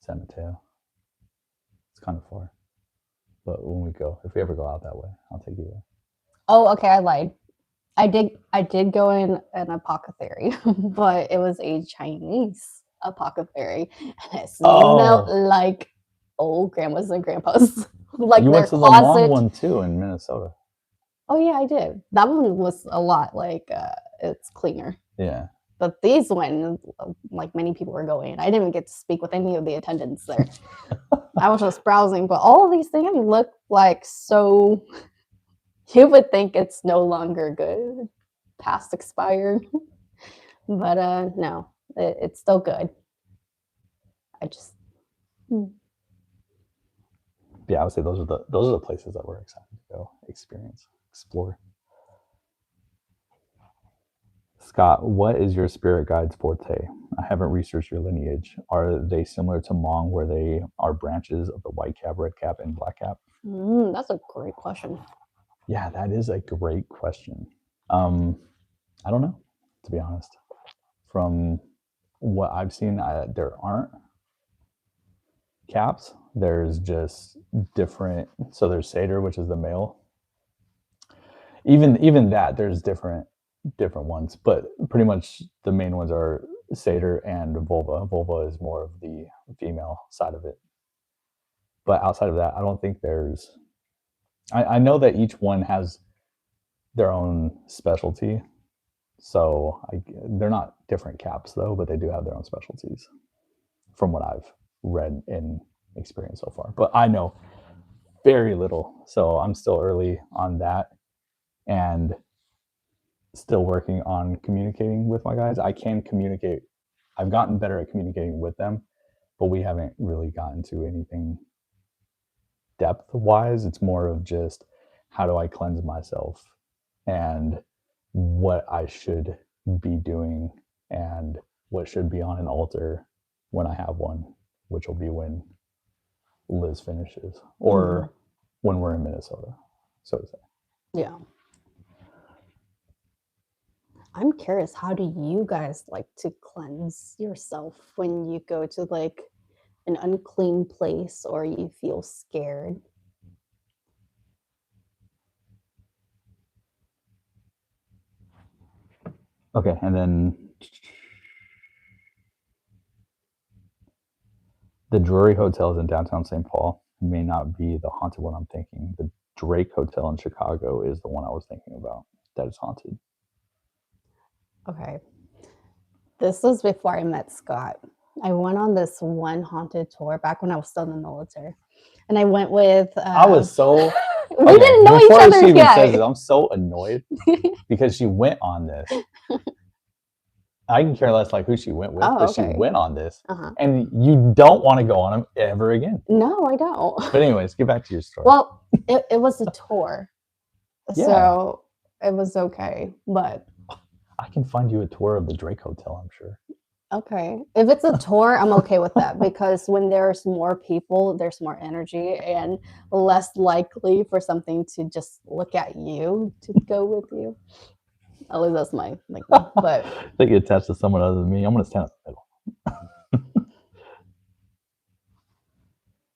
A: San Mateo. It's kind of far. But when we go, if we ever go out that way, I'll take you there.
B: Oh, okay, I lied. I did go in an apothecary, but it was a Chinese apothecary, and it smelled like old grandmas and grandpas, like
A: you
B: their
A: went to the Hmong
B: closet.
A: one too in Minnesota.
B: Oh yeah, I did. That one was a lot like it's cleaner.
A: Yeah.
B: But these one, like many people were going. I didn't even get to speak with any of the attendants there. I was just browsing, but all of these things look like so. You would think it's no longer good, past expired, but no, it's still good. I just
A: Yeah, I would say those are the places that we're excited to go experience, explore. Scott, what is your spirit guide's forte? I haven't researched your lineage. Are they similar to Hmong, where they are branches of the white cap, red cap, and black cap?
B: that's a great question.
A: Yeah, that is a great question. I don't know, to be honest. From what I've seen, there aren't caps. There's just different. So there's satyr, which is the male. Even that, there's different ones, but pretty much the main ones are satyr and vulva. Vulva is more of the female side of it. But outside of that, I don't think there's. I know that each one has their own specialty. So they're not different caps though, but they do have their own specialties from what I've read and experienced so far. But I know very little, so I'm still early on that and still working on communicating with my guys. I can communicate. I've gotten better at communicating with them, but we haven't really gotten to anything depth wise. It's more of just how do I cleanse myself and what I should be doing and what should be on an altar when I have one, which will be when Liz finishes or when we're in Minnesota, so to say.
B: Yeah. I'm curious, how do you guys like to cleanse yourself when you go to like an unclean place or you feel scared?
A: Okay, and then the Drury Hotel is in downtown St. Paul. It may not be the haunted one I'm thinking. The Drake Hotel in Chicago is the one I was thinking about that is haunted.
B: Okay. This was before I met Scott. I went on this one haunted tour back when I was still in the military. And I went with...
A: I was so...
B: we didn't know each other
A: she
B: yet.
A: Says it, I'm so annoyed because she went on this. I can care less like who she went with, but she went on this, and you don't want to go on them ever again.
B: No, I don't.
A: But anyways, get back to your story.
B: Well, it was a tour, so it was okay. But
A: I can find you a tour of the Drake Hotel, I'm sure.
B: Okay, if it's a tour, I'm okay with that because when there's more people, there's more energy and less likely for something to just look at you to go with you. At least that's my like. But
A: I think you attached to someone other than me. I'm gonna stand up in the middle.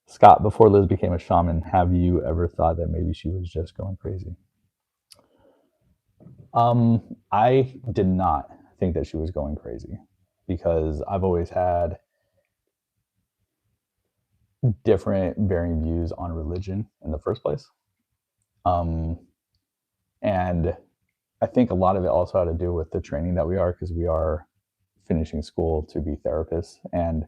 A: Scott, before Liz became a shaman, have you ever thought that maybe she was just going crazy? I did not think that she was going crazy because I've always had different varying views on religion in the first place. And I think a lot of it also had to do with the training that we are, because we are finishing school to be therapists and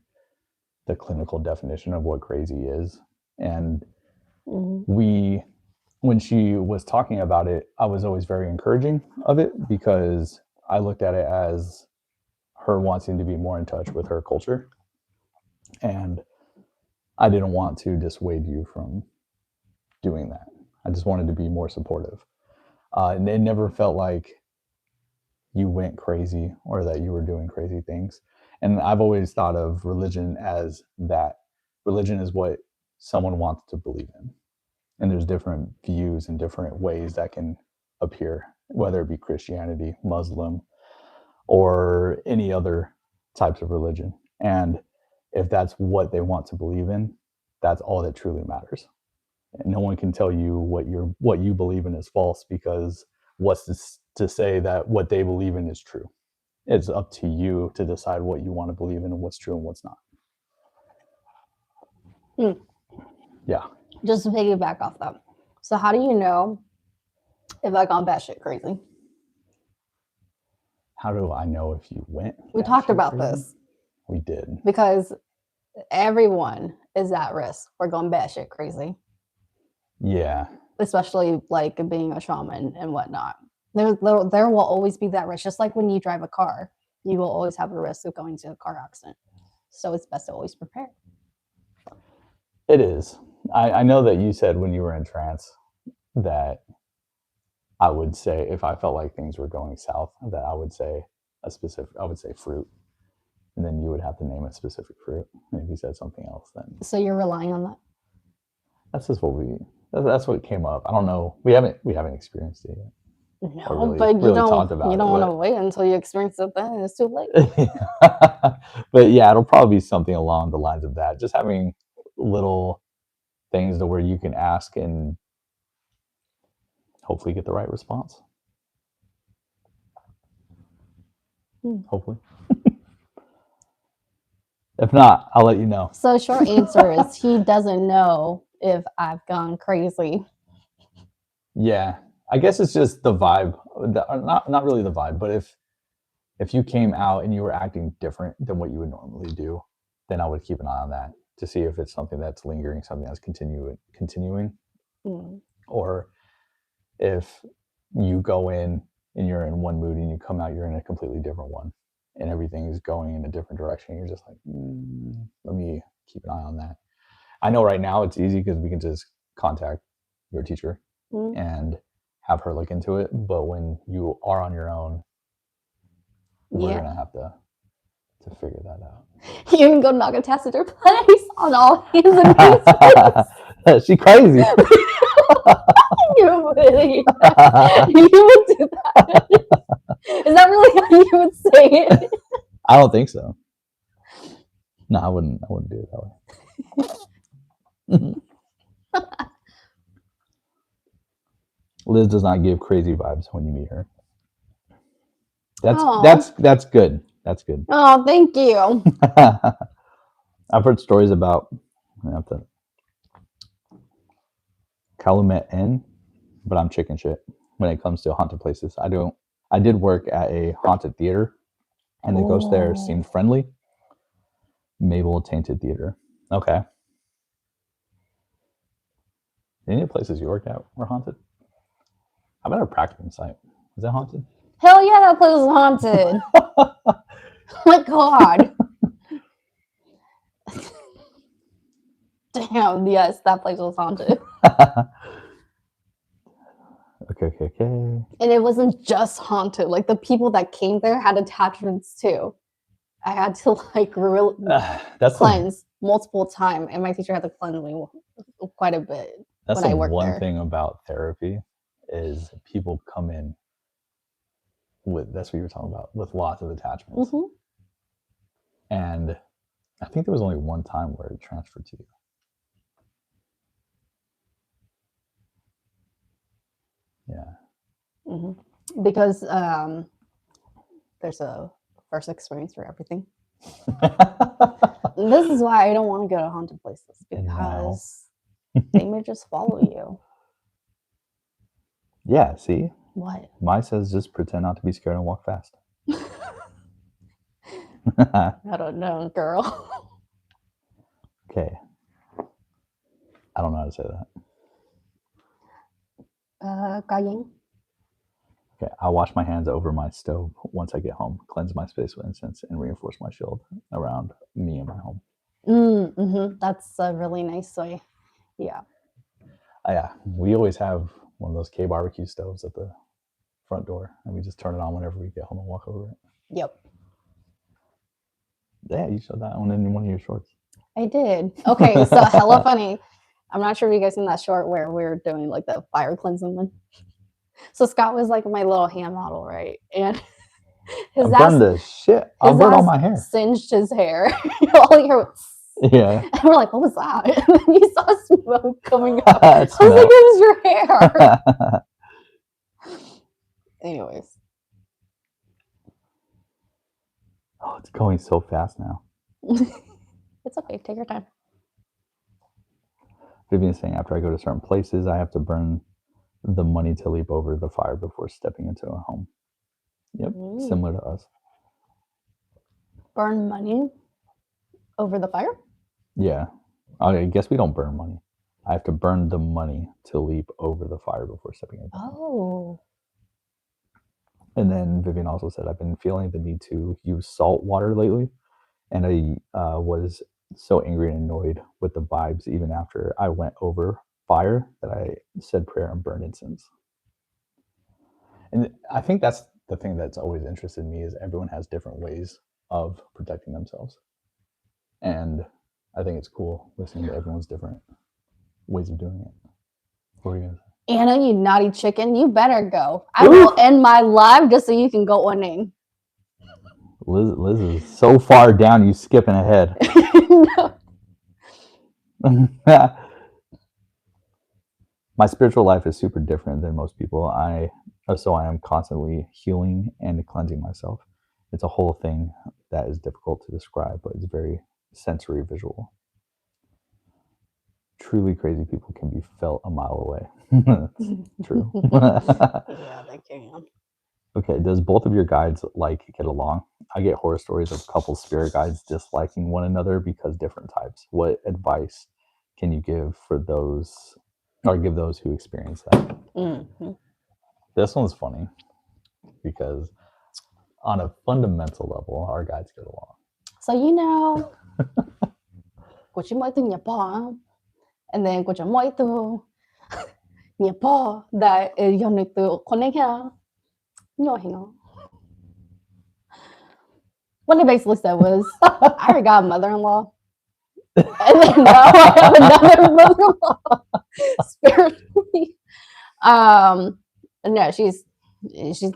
A: the clinical definition of what crazy is. And when she was talking about it, I was always very encouraging of it because I looked at it as her wanting to be more in touch with her culture. And I didn't want to dissuade you from doing that. I just wanted to be more supportive. And it never felt like you went crazy or that you were doing crazy things. And I've always thought of religion as that. Religion is what someone wants to believe in. And there's different views and different ways that can appear, whether it be Christianity, Muslim, or any other types of religion. And if that's what they want to believe in, that's all that truly matters. And no one can tell you what you believe in is false, because what's to say that what they believe in is true. It's up to you to decide what you want to believe in and what's true and what's not. Yeah.
B: Just to piggyback off that. So how do you know if I gone batshit crazy?
A: How do I know if you went?
B: We talked about this.
A: We did.
B: Because everyone is at risk for going batshit crazy.
A: Yeah.
B: Especially like being a shaman and whatnot. There will always be that risk. Just like when you drive a car, you will always have a risk of going to a car accident. So it's best to always prepare.
A: It is. I know that you said when you were in trance that I would say, if I felt like things were going south, that I would say fruit. And then you would have to name a specific fruit. And if you said something else, then.
B: So you're relying on that?
A: That's just that's what came up. I don't know. We haven't experienced it yet.
B: No, really, but you don't want to wait until you experience it then. It's too late.
A: But yeah, it'll probably be something along the lines of that. Just having little things to where you can ask and hopefully get the right response. Hopefully. If not, I'll let you know.
B: So short answer is he doesn't know if I've gone crazy.
A: Yeah. I guess it's just the vibe. Not really the vibe, but if you came out and you were acting different than what you would normally do, then I would keep an eye on that to see if it's something that's lingering, something that's continuing. Or if you go in and you're in one mood and you come out, you're in a completely different one and everything is going in a different direction. You're just like, let me keep an eye on that. I know right now it's easy because we can just contact your teacher and have her look into it. But when you are on your own, we're going to have to figure that out.
B: You can go knock a taciturn place on all hands and knees.
A: She crazy.
B: You would do that. Is that really how you would say it?
A: I don't think so. No, I wouldn't do it that way. Liz does not give crazy vibes when you meet her. That's good. That's good.
B: Oh, thank you.
A: I've heard stories about Calumet Inn, but I'm chicken shit when it comes to haunted places. I did work at a haunted theater, and the ghost there seemed friendly. Mabel Tainted Theater. Okay. Any of the places you worked at were haunted? How about our practicing site? Was that haunted?
B: Hell yeah, that place was haunted. Oh my god. Damn, yes, that place was haunted.
A: Okay.
B: And it wasn't just haunted. Like the people that came there had attachments too. I had to cleanse multiple times, and my teacher had to cleanse me quite a bit.
A: That's the one thing about therapy is people come in with, that's what you were talking about, with lots of attachments. And I think there was only one time where it transferred to you. Yeah.
B: Because there's a first experience for everything. This is why I don't want to go to haunted places, because they may just follow you.
A: Yeah, see?
B: What?
A: Mine says just pretend not to be scared and walk fast.
B: I don't know, girl.
A: Okay. I don't know how to say that.
B: Gaying.
A: Okay, I wash my hands over my stove once I get home, cleanse my space with incense, and reinforce my shield around me and my home.
B: That's a really nice way. Yeah.
A: Yeah, we always have one of those K barbecue stoves at the front door, and we just turn it on whenever we get home and walk over it.
B: Yep.
A: Yeah, you showed that one in one of your shorts.
B: I did. Okay, so hella funny. I'm not sure if you guys seen that short where we were doing like the fire cleansing one. So Scott was like my little hand model, right? And
A: his ass burned the shit. I burned all my hair.
B: Singed his hair. All you heard was,
A: yeah.
B: And we're like, what was that? And then you saw smoke coming up. I was like, it was your hair. Anyways.
A: Oh, it's going so fast now.
B: It's okay. Take your time.
A: Vivian's saying after I go to certain places, I have to burn the money to leap over the fire before stepping into a home. Yep, similar to us.
B: Burn money over the fire?
A: Yeah. I guess we don't burn money. I have to burn the money to leap over the fire before stepping into.
B: Oh.
A: And then Vivian also said, I've been feeling the need to use salt water lately. And I was so angry and annoyed with the vibes even after I went over fire that I said prayer and burned incense. And I think that's the thing that's always interested me is everyone has different ways of protecting themselves. And I think it's cool listening to everyone's different ways of doing it. What are you gonna say?
B: Anna, you naughty chicken, you better go. I will end my live just so you can go on in.
A: Liz is so far down, you skipping ahead. My spiritual life is super different than most people. So I am constantly healing and cleansing myself. It's a whole thing that is difficult to describe, but it's very sensory visual. Truly crazy people can be felt a mile away. True.
B: Yeah, they can.
A: Okay, does both of your guides get along? I get horror stories of couples spirit guides disliking one another because different types. What advice can you give for those, or give those who experience that?
B: Mm-hmm.
A: This one's funny because on a fundamental level, our guides get along.
B: So you know, của chị mới từ Nhật Bản, and then của chị mới từ Nhật Bản, that you need to connect here. What they basically said was, I already got a mother-in-law, and then now I have another mother-in-law spiritually. No, she's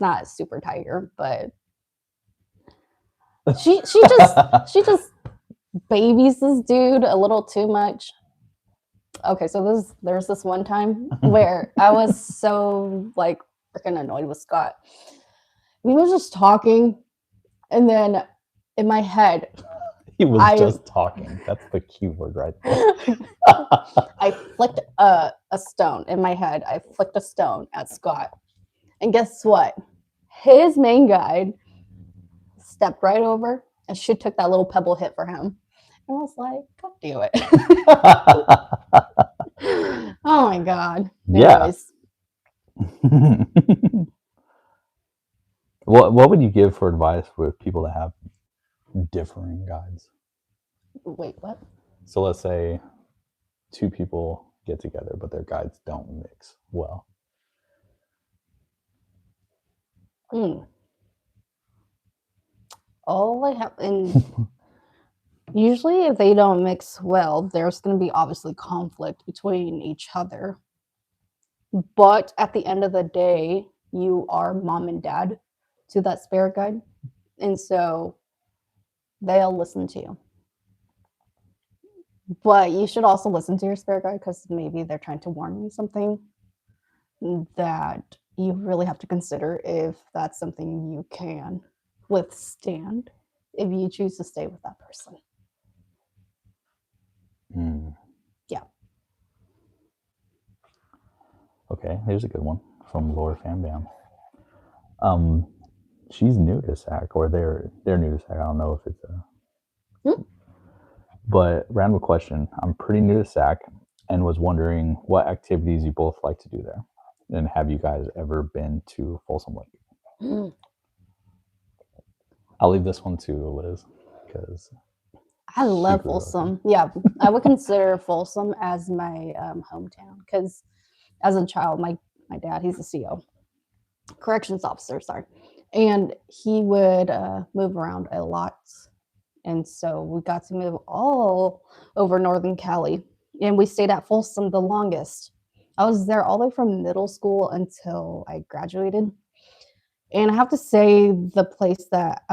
B: not super tiger, but she just babies this dude a little too much. Okay, so there's this one time where I was so freaking annoyed with Scott. We were just talking, and then in my head,
A: he was just talking. That's the keyword right there.
B: I flicked a stone in my head. I flicked a stone at Scott, and guess what? His main guide stepped right over, and she took that little pebble hit for him. And I was like, "God do it!" Oh my god! Anyways.
A: Yeah. What would you give for advice for people that have differing guides?
B: Wait, what?
A: So let's say two people get together, but their guides don't mix well.
B: All I have, and usually if they don't mix well, there's going to be obviously conflict between each other. But at the end of the day, you are mom and dad to that spirit guide. And so they'll listen to you. But you should also listen to your spirit guide because maybe they're trying to warn you something that you really have to consider if that's something you can withstand if you choose to stay with that person. Yeah.
A: Okay, here's a good one from Laura Fambam. She's new to SAC, or they're new to SAC. I don't know if it's a... But random question. I'm pretty new to SAC and was wondering what activities you both like to do there. And have you guys ever been to Folsom Lake? I'll leave this one to Liz because
B: I love Folsom. Yeah, I would consider Folsom as my hometown because as a child, my dad, he's a CO, corrections officer, sorry. And he would move around a lot. And so we got to move all over Northern Cali. And we stayed at Folsom the longest. I was there all the way from middle school until I graduated. And I have to say the place that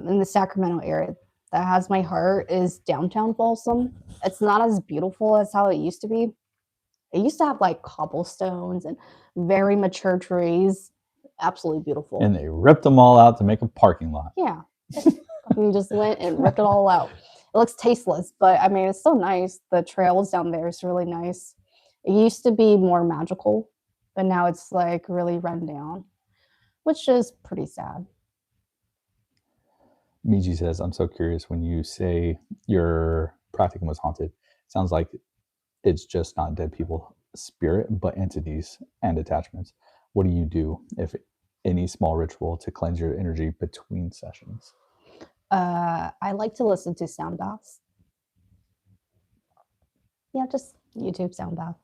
B: in the Sacramento area that has my heart is downtown Folsom. It's not as beautiful as how it used to be. It used to have like cobblestones and very mature trees. absolutely beautiful.
A: And they ripped them all out to make a parking lot.
B: Yeah. You just went and ripped it all out. It looks tasteless, but I mean, it's still nice. The trails down there is really nice. It used to be more magical, but now it's like really run down, which is pretty sad.
A: Miji says, I'm so curious when you say your practicum was haunted. Sounds like it's just not dead people spirit, but entities and attachments. What do you do, if any small ritual, to cleanse your energy between sessions?
B: I like to listen to sound baths. Yeah, just YouTube sound bath.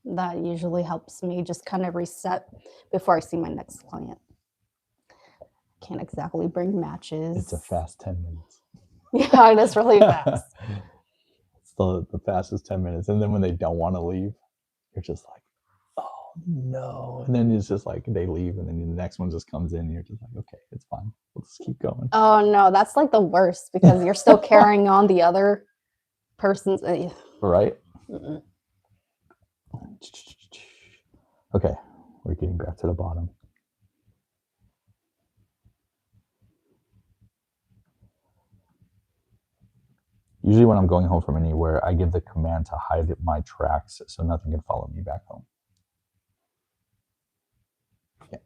B: That usually helps me just kind of reset before I see my next client. Can't exactly bring matches.
A: It's a fast 10 minutes.
B: Yeah, it is really fast.
A: It's the fastest 10 minutes. And then when they don't want to leave, you're just like, oh no. And then it's just like they leave and then the next one just comes in and you're just like, okay, it's fine. We'll just keep going.
B: Oh no, that's like the worst because you're still carrying on the other person's.
A: Right?
B: Mm-mm.
A: Okay, we're getting back to the bottom. Usually when I'm going home from anywhere, I give the command to hide my tracks so nothing can follow me back home. Yeah.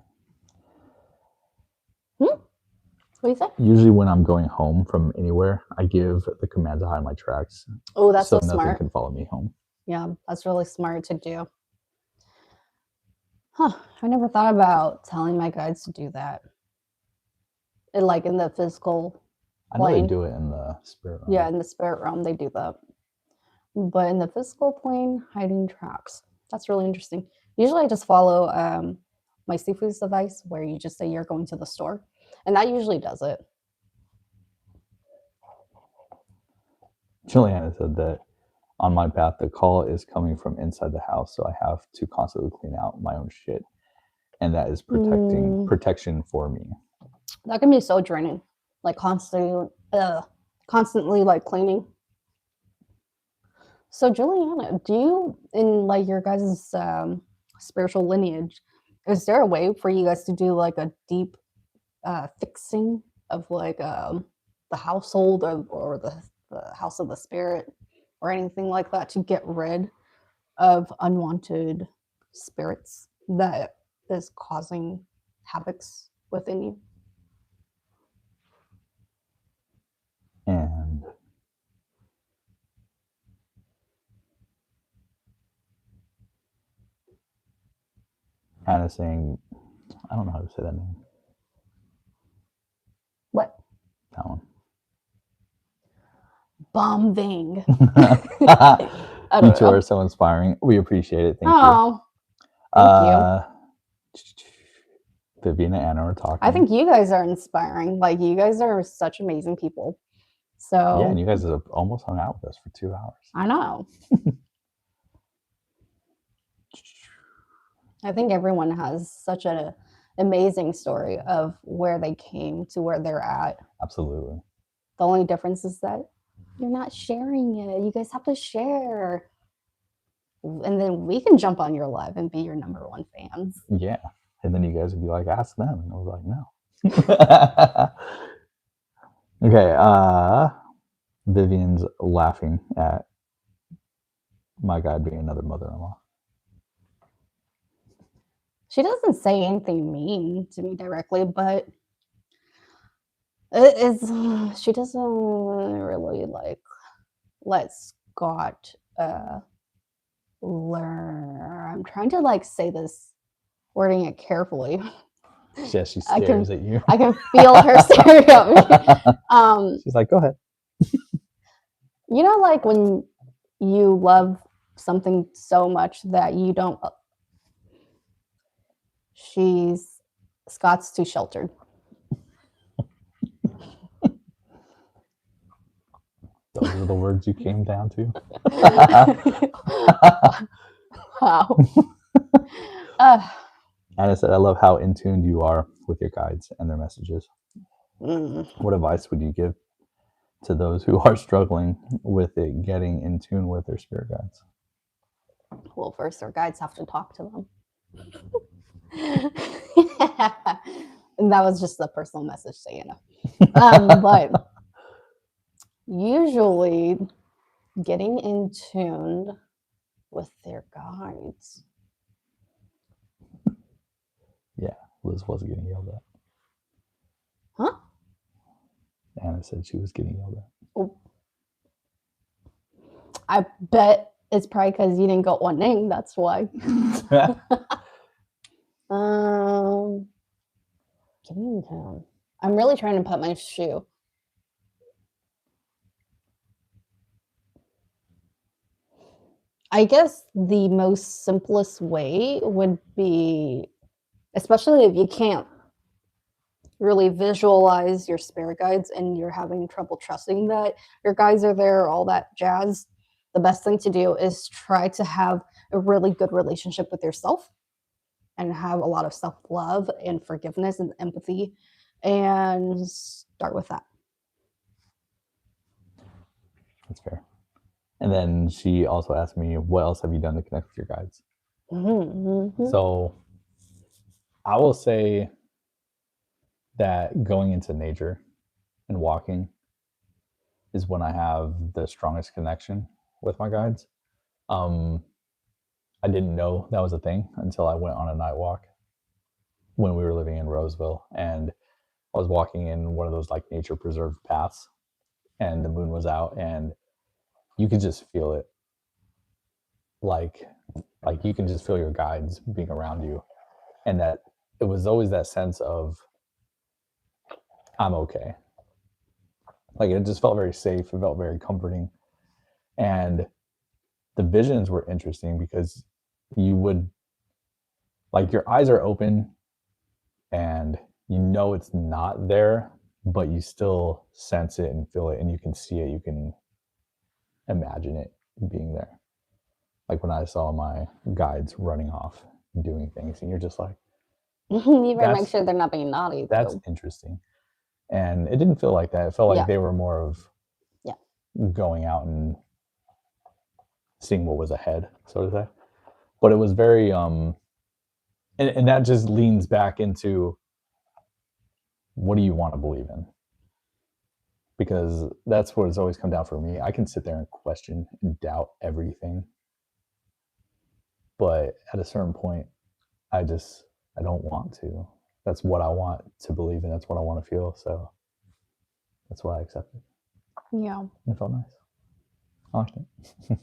B: What do you say?
A: Usually when I'm going home from anywhere, I give the command to hide my tracks.
B: Oh, that's so
A: nothing
B: smart.
A: can follow me home.
B: Yeah, that's really smart to do. Huh, I never thought about telling my guides to do that. Like in the physical
A: I know they do it in the spirit realm.
B: Yeah, in the spirit realm, they do that. But in the physical plane, hiding tracks. That's really interesting. Usually I just follow my Sifu's advice where you just say you're going to the store. And that usually does it.
A: Juliana said that on my path, the call is coming from inside the house, so I have to constantly clean out my own shit. And that is protection for me.
B: That can be so draining. Like constantly like cleaning. So Juliana, do you, in like your guys' spiritual lineage, is there a way for you guys to do like a deep fixing of like the household or the house of the spirit or anything like that to get rid of unwanted spirits that is causing havocs within you?
A: And Anna's saying, I don't know how to say that name.
B: What?
A: That one.
B: Bombing.
A: You two are so inspiring. We appreciate it. Thank you.
B: Thank you.
A: Vivian and Anna are talking.
B: I think you guys are inspiring. Like, you guys are such amazing people. So
A: yeah, and you guys have almost hung out with us for 2 hours.
B: I know. I think everyone has such an amazing story of where they came to where they're at.
A: Absolutely.
B: The only difference is that you're not sharing it. You guys have to share. And then we can jump on your live and be your #1 fans.
A: Yeah. And then you guys would be like, ask them. And I was like, no. Okay. Vivian's laughing at my guide being another mother-in-law.
B: She doesn't say anything mean to me directly, but she doesn't really like let Scott learn. I'm trying to like say this, wording it carefully.
A: Yeah, she stares at you.
B: I can feel her staring at me.
A: She's like, go ahead.
B: You know, like when you love something so much that you don't. Scott's too sheltered.
A: Those are the words you came down to.
B: Wow.
A: Anna said, I love how in tune you are with your guides and their messages. What advice would you give to those who are struggling with it, getting in tune with their spirit guides?
B: Well, first, their guides have to talk to them. And that was just a personal message to Anna. But usually getting in tune with their guides.
A: Yeah, Liz was getting yelled at.
B: Huh?
A: Anna said she was getting yelled at.
B: Oh. I bet it's probably because you didn't get one name. That's why. Getting in town. I'm really trying to put my shoe. I guess the most simplest way would be, especially if you can't really visualize your spirit guides and you're having trouble trusting that your guides are there, all that jazz, the best thing to do is try to have a really good relationship with yourself and have a lot of self-love and forgiveness and empathy, and start with that.
A: That's fair. And then she also asked me, what else have you done to connect with your guides?
B: Mm-hmm.
A: So I will say that going into nature and walking is when I have the strongest connection with my guides. I didn't know that was a thing until I went on a night walk when we were living in Roseville, and I was walking in one of those like nature preserved paths, and the moon was out, and you could just feel it. Like you can just feel your guides being around you, and that it was always that sense of I'm okay. Like it just felt very safe. It felt very comforting, and the visions were interesting because you would like your eyes are open and you know it's not there, but you still sense it and feel it, and you can see it, you can imagine it being there. Like when I saw my guides running off and doing things, and you're just like,
B: you better make sure they're not being naughty.
A: That's interesting. And it didn't feel like that. It felt like they were more of going out and seeing what was ahead, so to say. But it was very and that just leans back into, what do you want to believe in? Because that's what it's always come down for me. I can sit there and question and doubt everything, but at a certain point, I don't want to. That's what I want to believe in. That's what I want to feel. So that's why I accepted.
B: Yeah.
A: It felt nice. I liked it.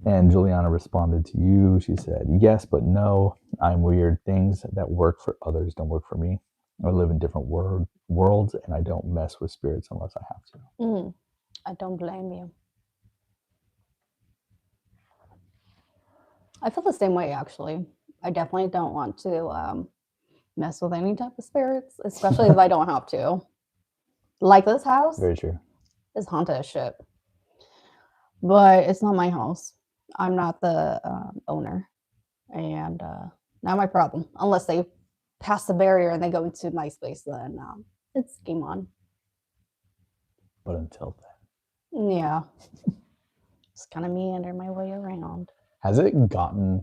A: And Juliana responded to you. She said, yes, but no. I'm weird. Things that work for others don't work for me. I live in different worlds, and I don't mess with spirits unless I have to.
B: I don't blame you. I feel the same way, actually. I definitely don't want to mess with any type of spirits, especially if I don't have to. Like this house.
A: Very true.
B: It's haunted as shit. But it's not my house. I'm not the owner. And not my problem. Unless they pass the barrier and they go into my space, then it's game on.
A: But until then.
B: Yeah. Just kind of meander my way around.
A: Has it gotten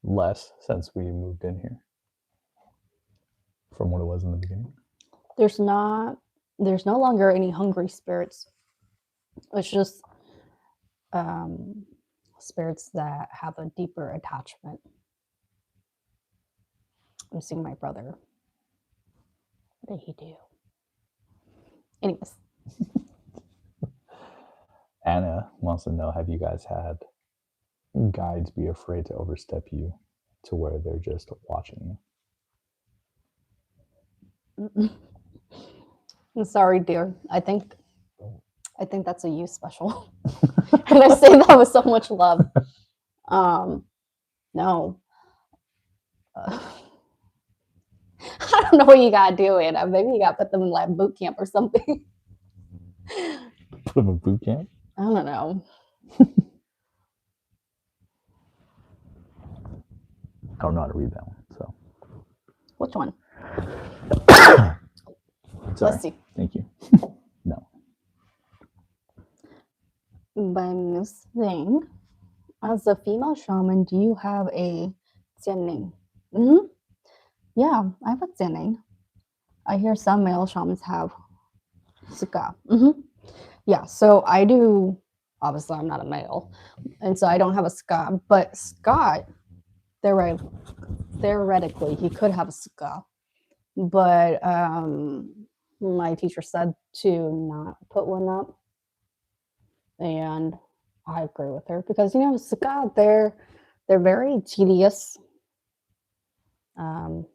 A: less since we moved in here from what it was in the beginning?
B: There's no longer any hungry spirits. It's just spirits that have a deeper attachment. I'm seeing my brother. What did he do? Anyways.
A: Anna wants to know, have you guys had guides be afraid to overstep you to where they're just watching
B: you? I'm sorry, dear. I think that's a you special. And I say that with so much love. No. I don't know what you gotta do it. Maybe you gotta put them in like boot camp or something.
A: Put them in boot camp?
B: I don't know.
A: I don't know how to read that one. So.
B: Which one?
A: Sorry.
B: Let's see.
A: Thank you. No.
B: By Miss Thing, as a female shaman, do you have a Jian Ning? Mm-hmm. Yeah, I have a tsinning. I hear some male shamans have suka. Mm-hmm. Yeah, so I do. Obviously, I'm not a male, and so I don't have a ska. But Scott, theoretically, he could have a ska. But my teacher said to not put one up, and I agree with her because ska, they're very tedious. Um,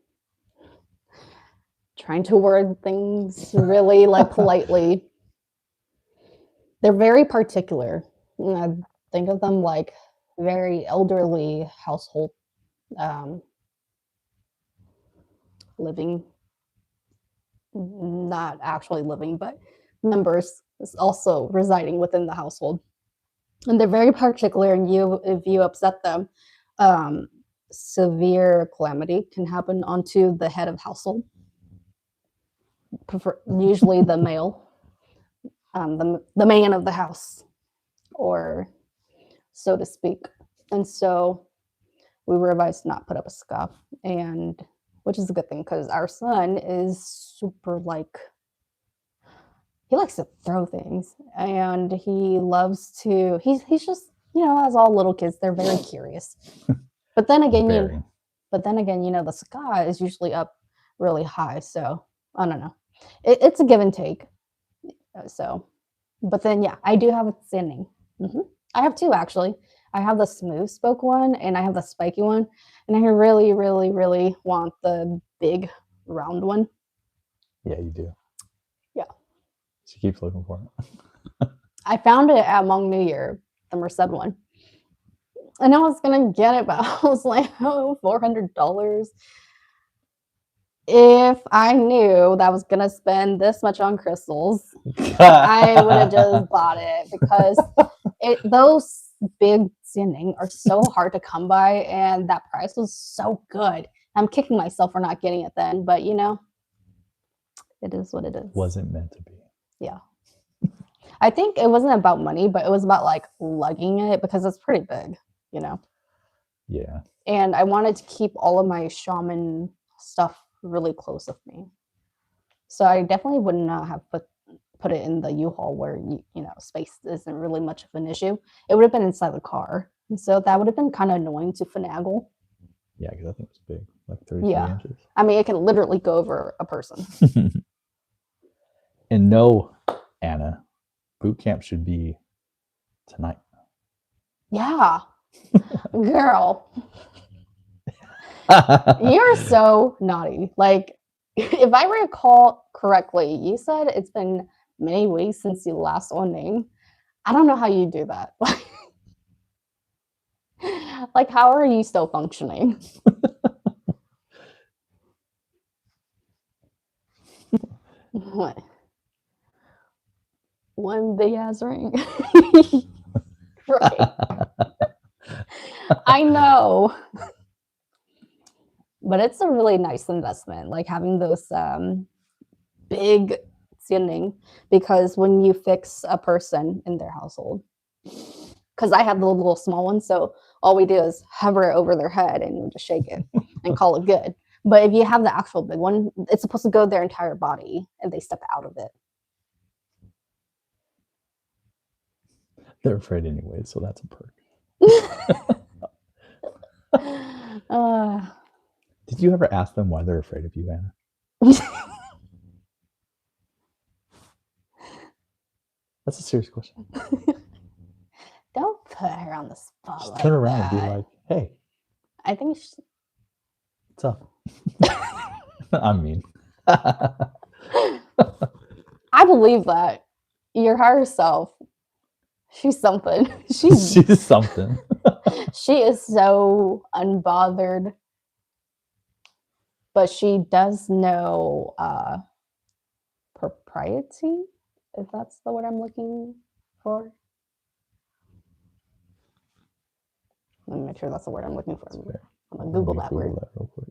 B: trying to word things really like politely. They're very particular. I think of them like very elderly household um, living, not actually living, but members also residing within the household. And they're very particular, and if you upset them, um, severe calamity can happen onto the head of household, usually the male, the man of the house, or so to speak. And so we were advised to not put up a scuff, and which is a good thing because our son is super like he likes to throw things, and he loves to. He's just as all little kids, they're very curious. But then again, the ska is usually up really high, so I don't know. It's a give and take. So, but then yeah, I do have a thinning. Mm-hmm. I have two actually. I have the smooth spoke one and I have the spiky one, and I really, really, really want the big round one.
A: Yeah, you do.
B: Yeah.
A: She keeps looking for it.
B: I found it at Hmong New Year, the Merced one. And I was gonna get it, but I was like, oh, $400. If I knew that I was gonna spend this much on crystals, I would have just bought it because those big Xianing are so hard to come by, and that price was so good. I'm kicking myself for not getting it then, but it is what it is.
A: Wasn't meant to be.
B: Yeah. I think it wasn't about money, but it was about like lugging it because it's pretty big,
A: Yeah.
B: And I wanted to keep all of my shaman stuff really close with me. So I definitely would not have put it in the U-Haul where space isn't really much of an issue. It would have been inside the car, and so that would have been kind of annoying to finagle.
A: Yeah, because I think it's big, like 33 inches.
B: I mean, it can literally go over a person.
A: And no, Anna, boot camp should be tonight.
B: Yeah, girl, you're so naughty. Like, if I recall correctly, you said it's been many weeks since you last saw a name. I don't know how you do that. Like, how are you still functioning? What? One big ass ring. Right. I know. But it's a really nice investment, like having those big ceiling, because when you fix a person in their household, because I have the little small one, so all we do is hover it over their head and you just shake it and call it good. But if you have the actual big one, it's supposed to go their entire body and they step out of it.
A: They're afraid anyway, so that's a perk. Did you ever ask them why they're afraid of you, Anna? That's a serious question.
B: Don't put her on the spot.
A: Just
B: like
A: turn around
B: that.
A: and be like, hey.
B: I think
A: what's up? I mean.
B: I believe that. Your higher self, she's something.
A: She's something.
B: She is so unbothered. But she does know propriety, if that's the word I'm looking for. Let me make sure that's the word I'm looking for. I'm gonna Google that word.
A: That real quick.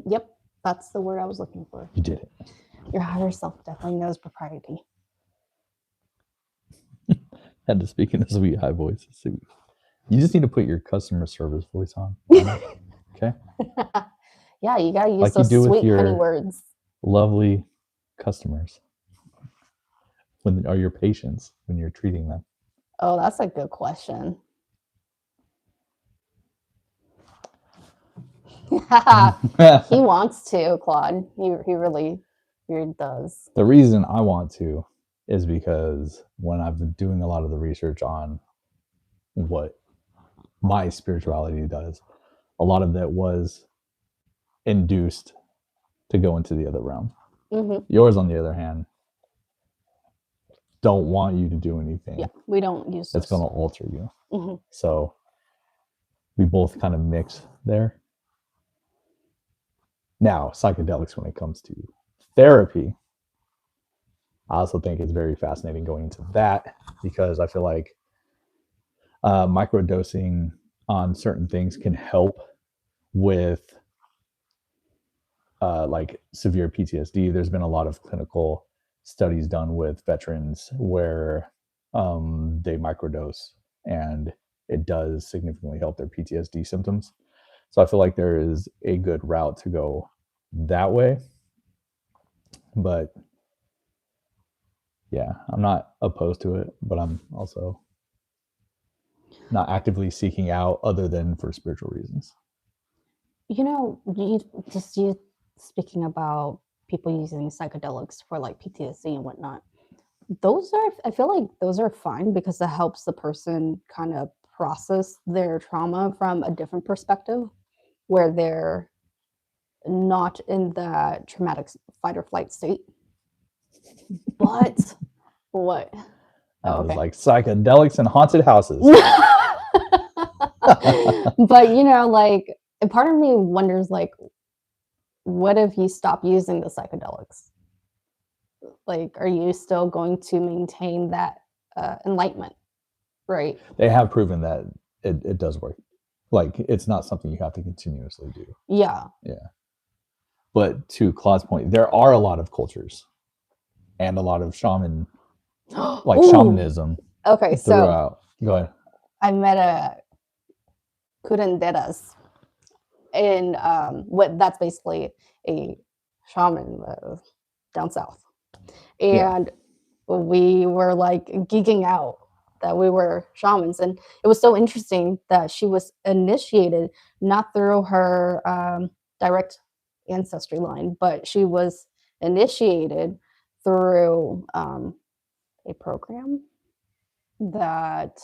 B: Yep, that's the word I was looking for.
A: You did it.
B: Your higher self definitely knows propriety.
A: Had to speak in a sweet high voice. You just need to put your customer service voice on. Okay.
B: Yeah, you gotta use
A: Like you
B: those
A: do with
B: sweet honey
A: your
B: words.
A: lovely customers. When are your patients when you're treating them?
B: Oh, that's a good question. He wants to, Claude. He really does.
A: The reason I want to is because when I've been doing a lot of the research on what my spirituality does, a lot of that was induced to go into the other realm.
B: Mm-hmm.
A: Yours, on the other hand, don't want you to do anything.
B: Yeah, we don't use
A: that's going to alter you.
B: Mm-hmm.
A: So we both kind of mix there. Now, psychedelics, when it comes to therapy, I also think it's very fascinating going into that, because I feel like microdosing on certain things can help with like severe PTSD. There's been a lot of clinical studies done with veterans where they microdose, and it does significantly help their PTSD symptoms. So I feel like there is a good route to go that way. But yeah, I'm not opposed to it, but I'm also not actively seeking out other than for spiritual reasons.
B: You know, you speaking about people using psychedelics for like PTSD and whatnot. Those are, I feel like those are fine because it helps the person kind of process their trauma from a different perspective, where they're not in the traumatic fight or flight state. But what?
A: I was like psychedelics and haunted houses.
B: But you know, like, part of me wonders, like, what if you stop using the psychedelics? Like, are you still going to maintain that enlightenment? Right.
A: They have proven that it does work. Like, it's not something you have to continuously do.
B: Yeah.
A: Yeah. But to Claude's point, there are a lot of cultures and a lot of shaman, like shamanism.
B: Okay,
A: throughout. So go ahead.
B: I met a curanderas, and what that's basically a shaman down south, and we were like geeking out that we were shamans, and it was so interesting that she was initiated not through her direct ancestry line, but she was initiated through a program that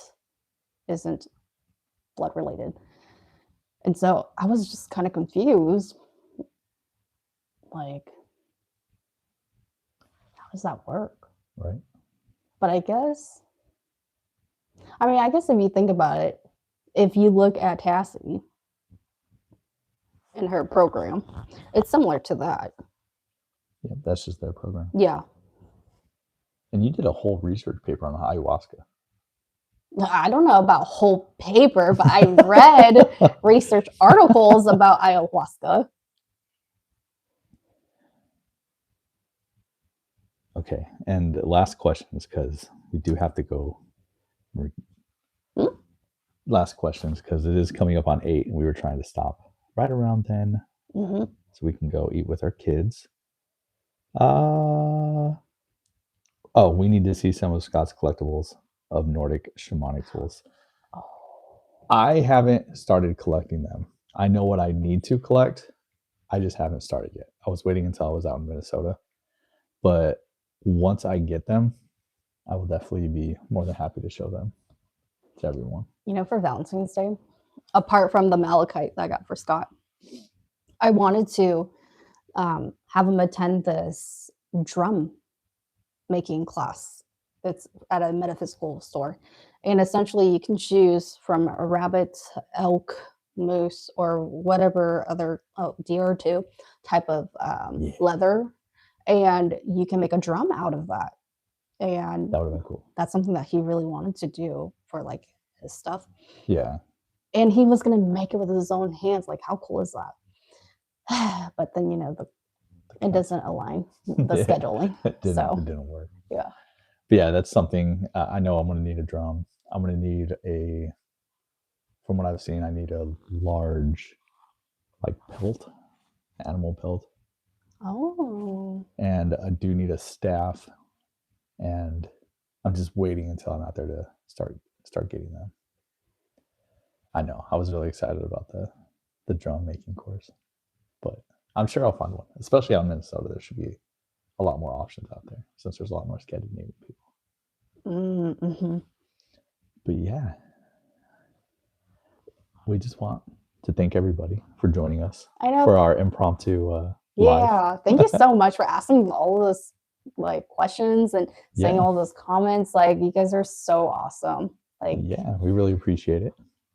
B: isn't blood related. And so I was just kind of confused. Like, how does that work?
A: Right.
B: But I guess if you think about it, if you look at Tassie and her program, it's similar to that.
A: Yeah, that's just their program.
B: Yeah.
A: And you did a whole research paper on ayahuasca.
B: I don't know about whole paper, but I read research articles about ayahuasca.
A: Okay, and last questions, because we do have to go. Last questions, because it is coming up on 8, and we were trying to stop right around then, so we can go eat with our kids. We need to see some of Scott's collectibles of Nordic shamanic tools. I haven't started collecting them. I know what I need to collect. I just haven't started yet. I was waiting until I was out in Minnesota. But once I get them, I will definitely be more than happy to show them to everyone.
B: You know, for Valentine's Day, apart from the malachite that I got for Scott, I wanted to have him attend this drum making class. It's at a metaphysical store. And essentially you can choose from a rabbit, elk, moose, or whatever other deer or two type of leather. And you can make a drum out of that. And
A: that would have been cool.
B: That's something that he really wanted to do for like his stuff.
A: Yeah.
B: And he was going to make it with his own hands. Like, how cool is that? But then, you know, the It doesn't align the scheduling.
A: It didn't work.
B: Yeah.
A: But yeah, that's something I know I'm going to need a drum. I'm going to need from what I've seen, I need a large, like, pelt, animal pelt.
B: Oh.
A: And I do need a staff. And I'm just waiting until I'm out there to start getting them. I know. I was really excited about the drum making course. But I'm sure I'll find one. Especially out in Minnesota, there should be a lot more options out there since there's a lot more Scandinavian people.
B: Mm-hmm.
A: But yeah, we just want to thank everybody for joining us for our impromptu live.
B: Thank you so much for asking all those like questions and saying all those comments. Like, you guys are so awesome. Like,
A: yeah, we really appreciate it.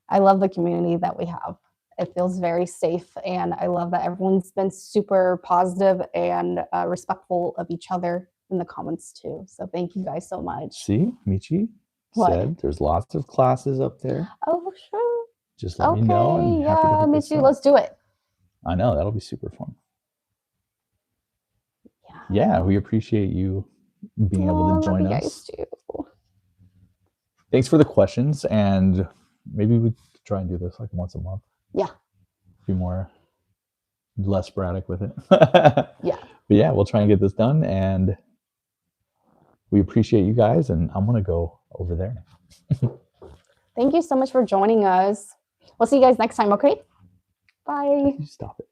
B: I love the community that we have. It feels very safe, and I love that everyone's been super positive and respectful of each other in the comments too. So thank you guys so much.
A: See, Michi said there's lots of classes up there.
B: Oh, sure.
A: Just let me know. And happy to
B: Michi, let's do it.
A: I know, that'll be super fun. Yeah, we appreciate you being able to join us.
B: Guys too.
A: Thanks for the questions, and maybe we could try and do this like once a month.
B: Yeah.
A: Be less sporadic with it.
B: Yeah.
A: But yeah, we'll try and get this done, and we appreciate you guys, and I'm going to go over there.
B: Thank you so much for joining us. We'll see you guys next time, okay? Bye.
A: Stop it.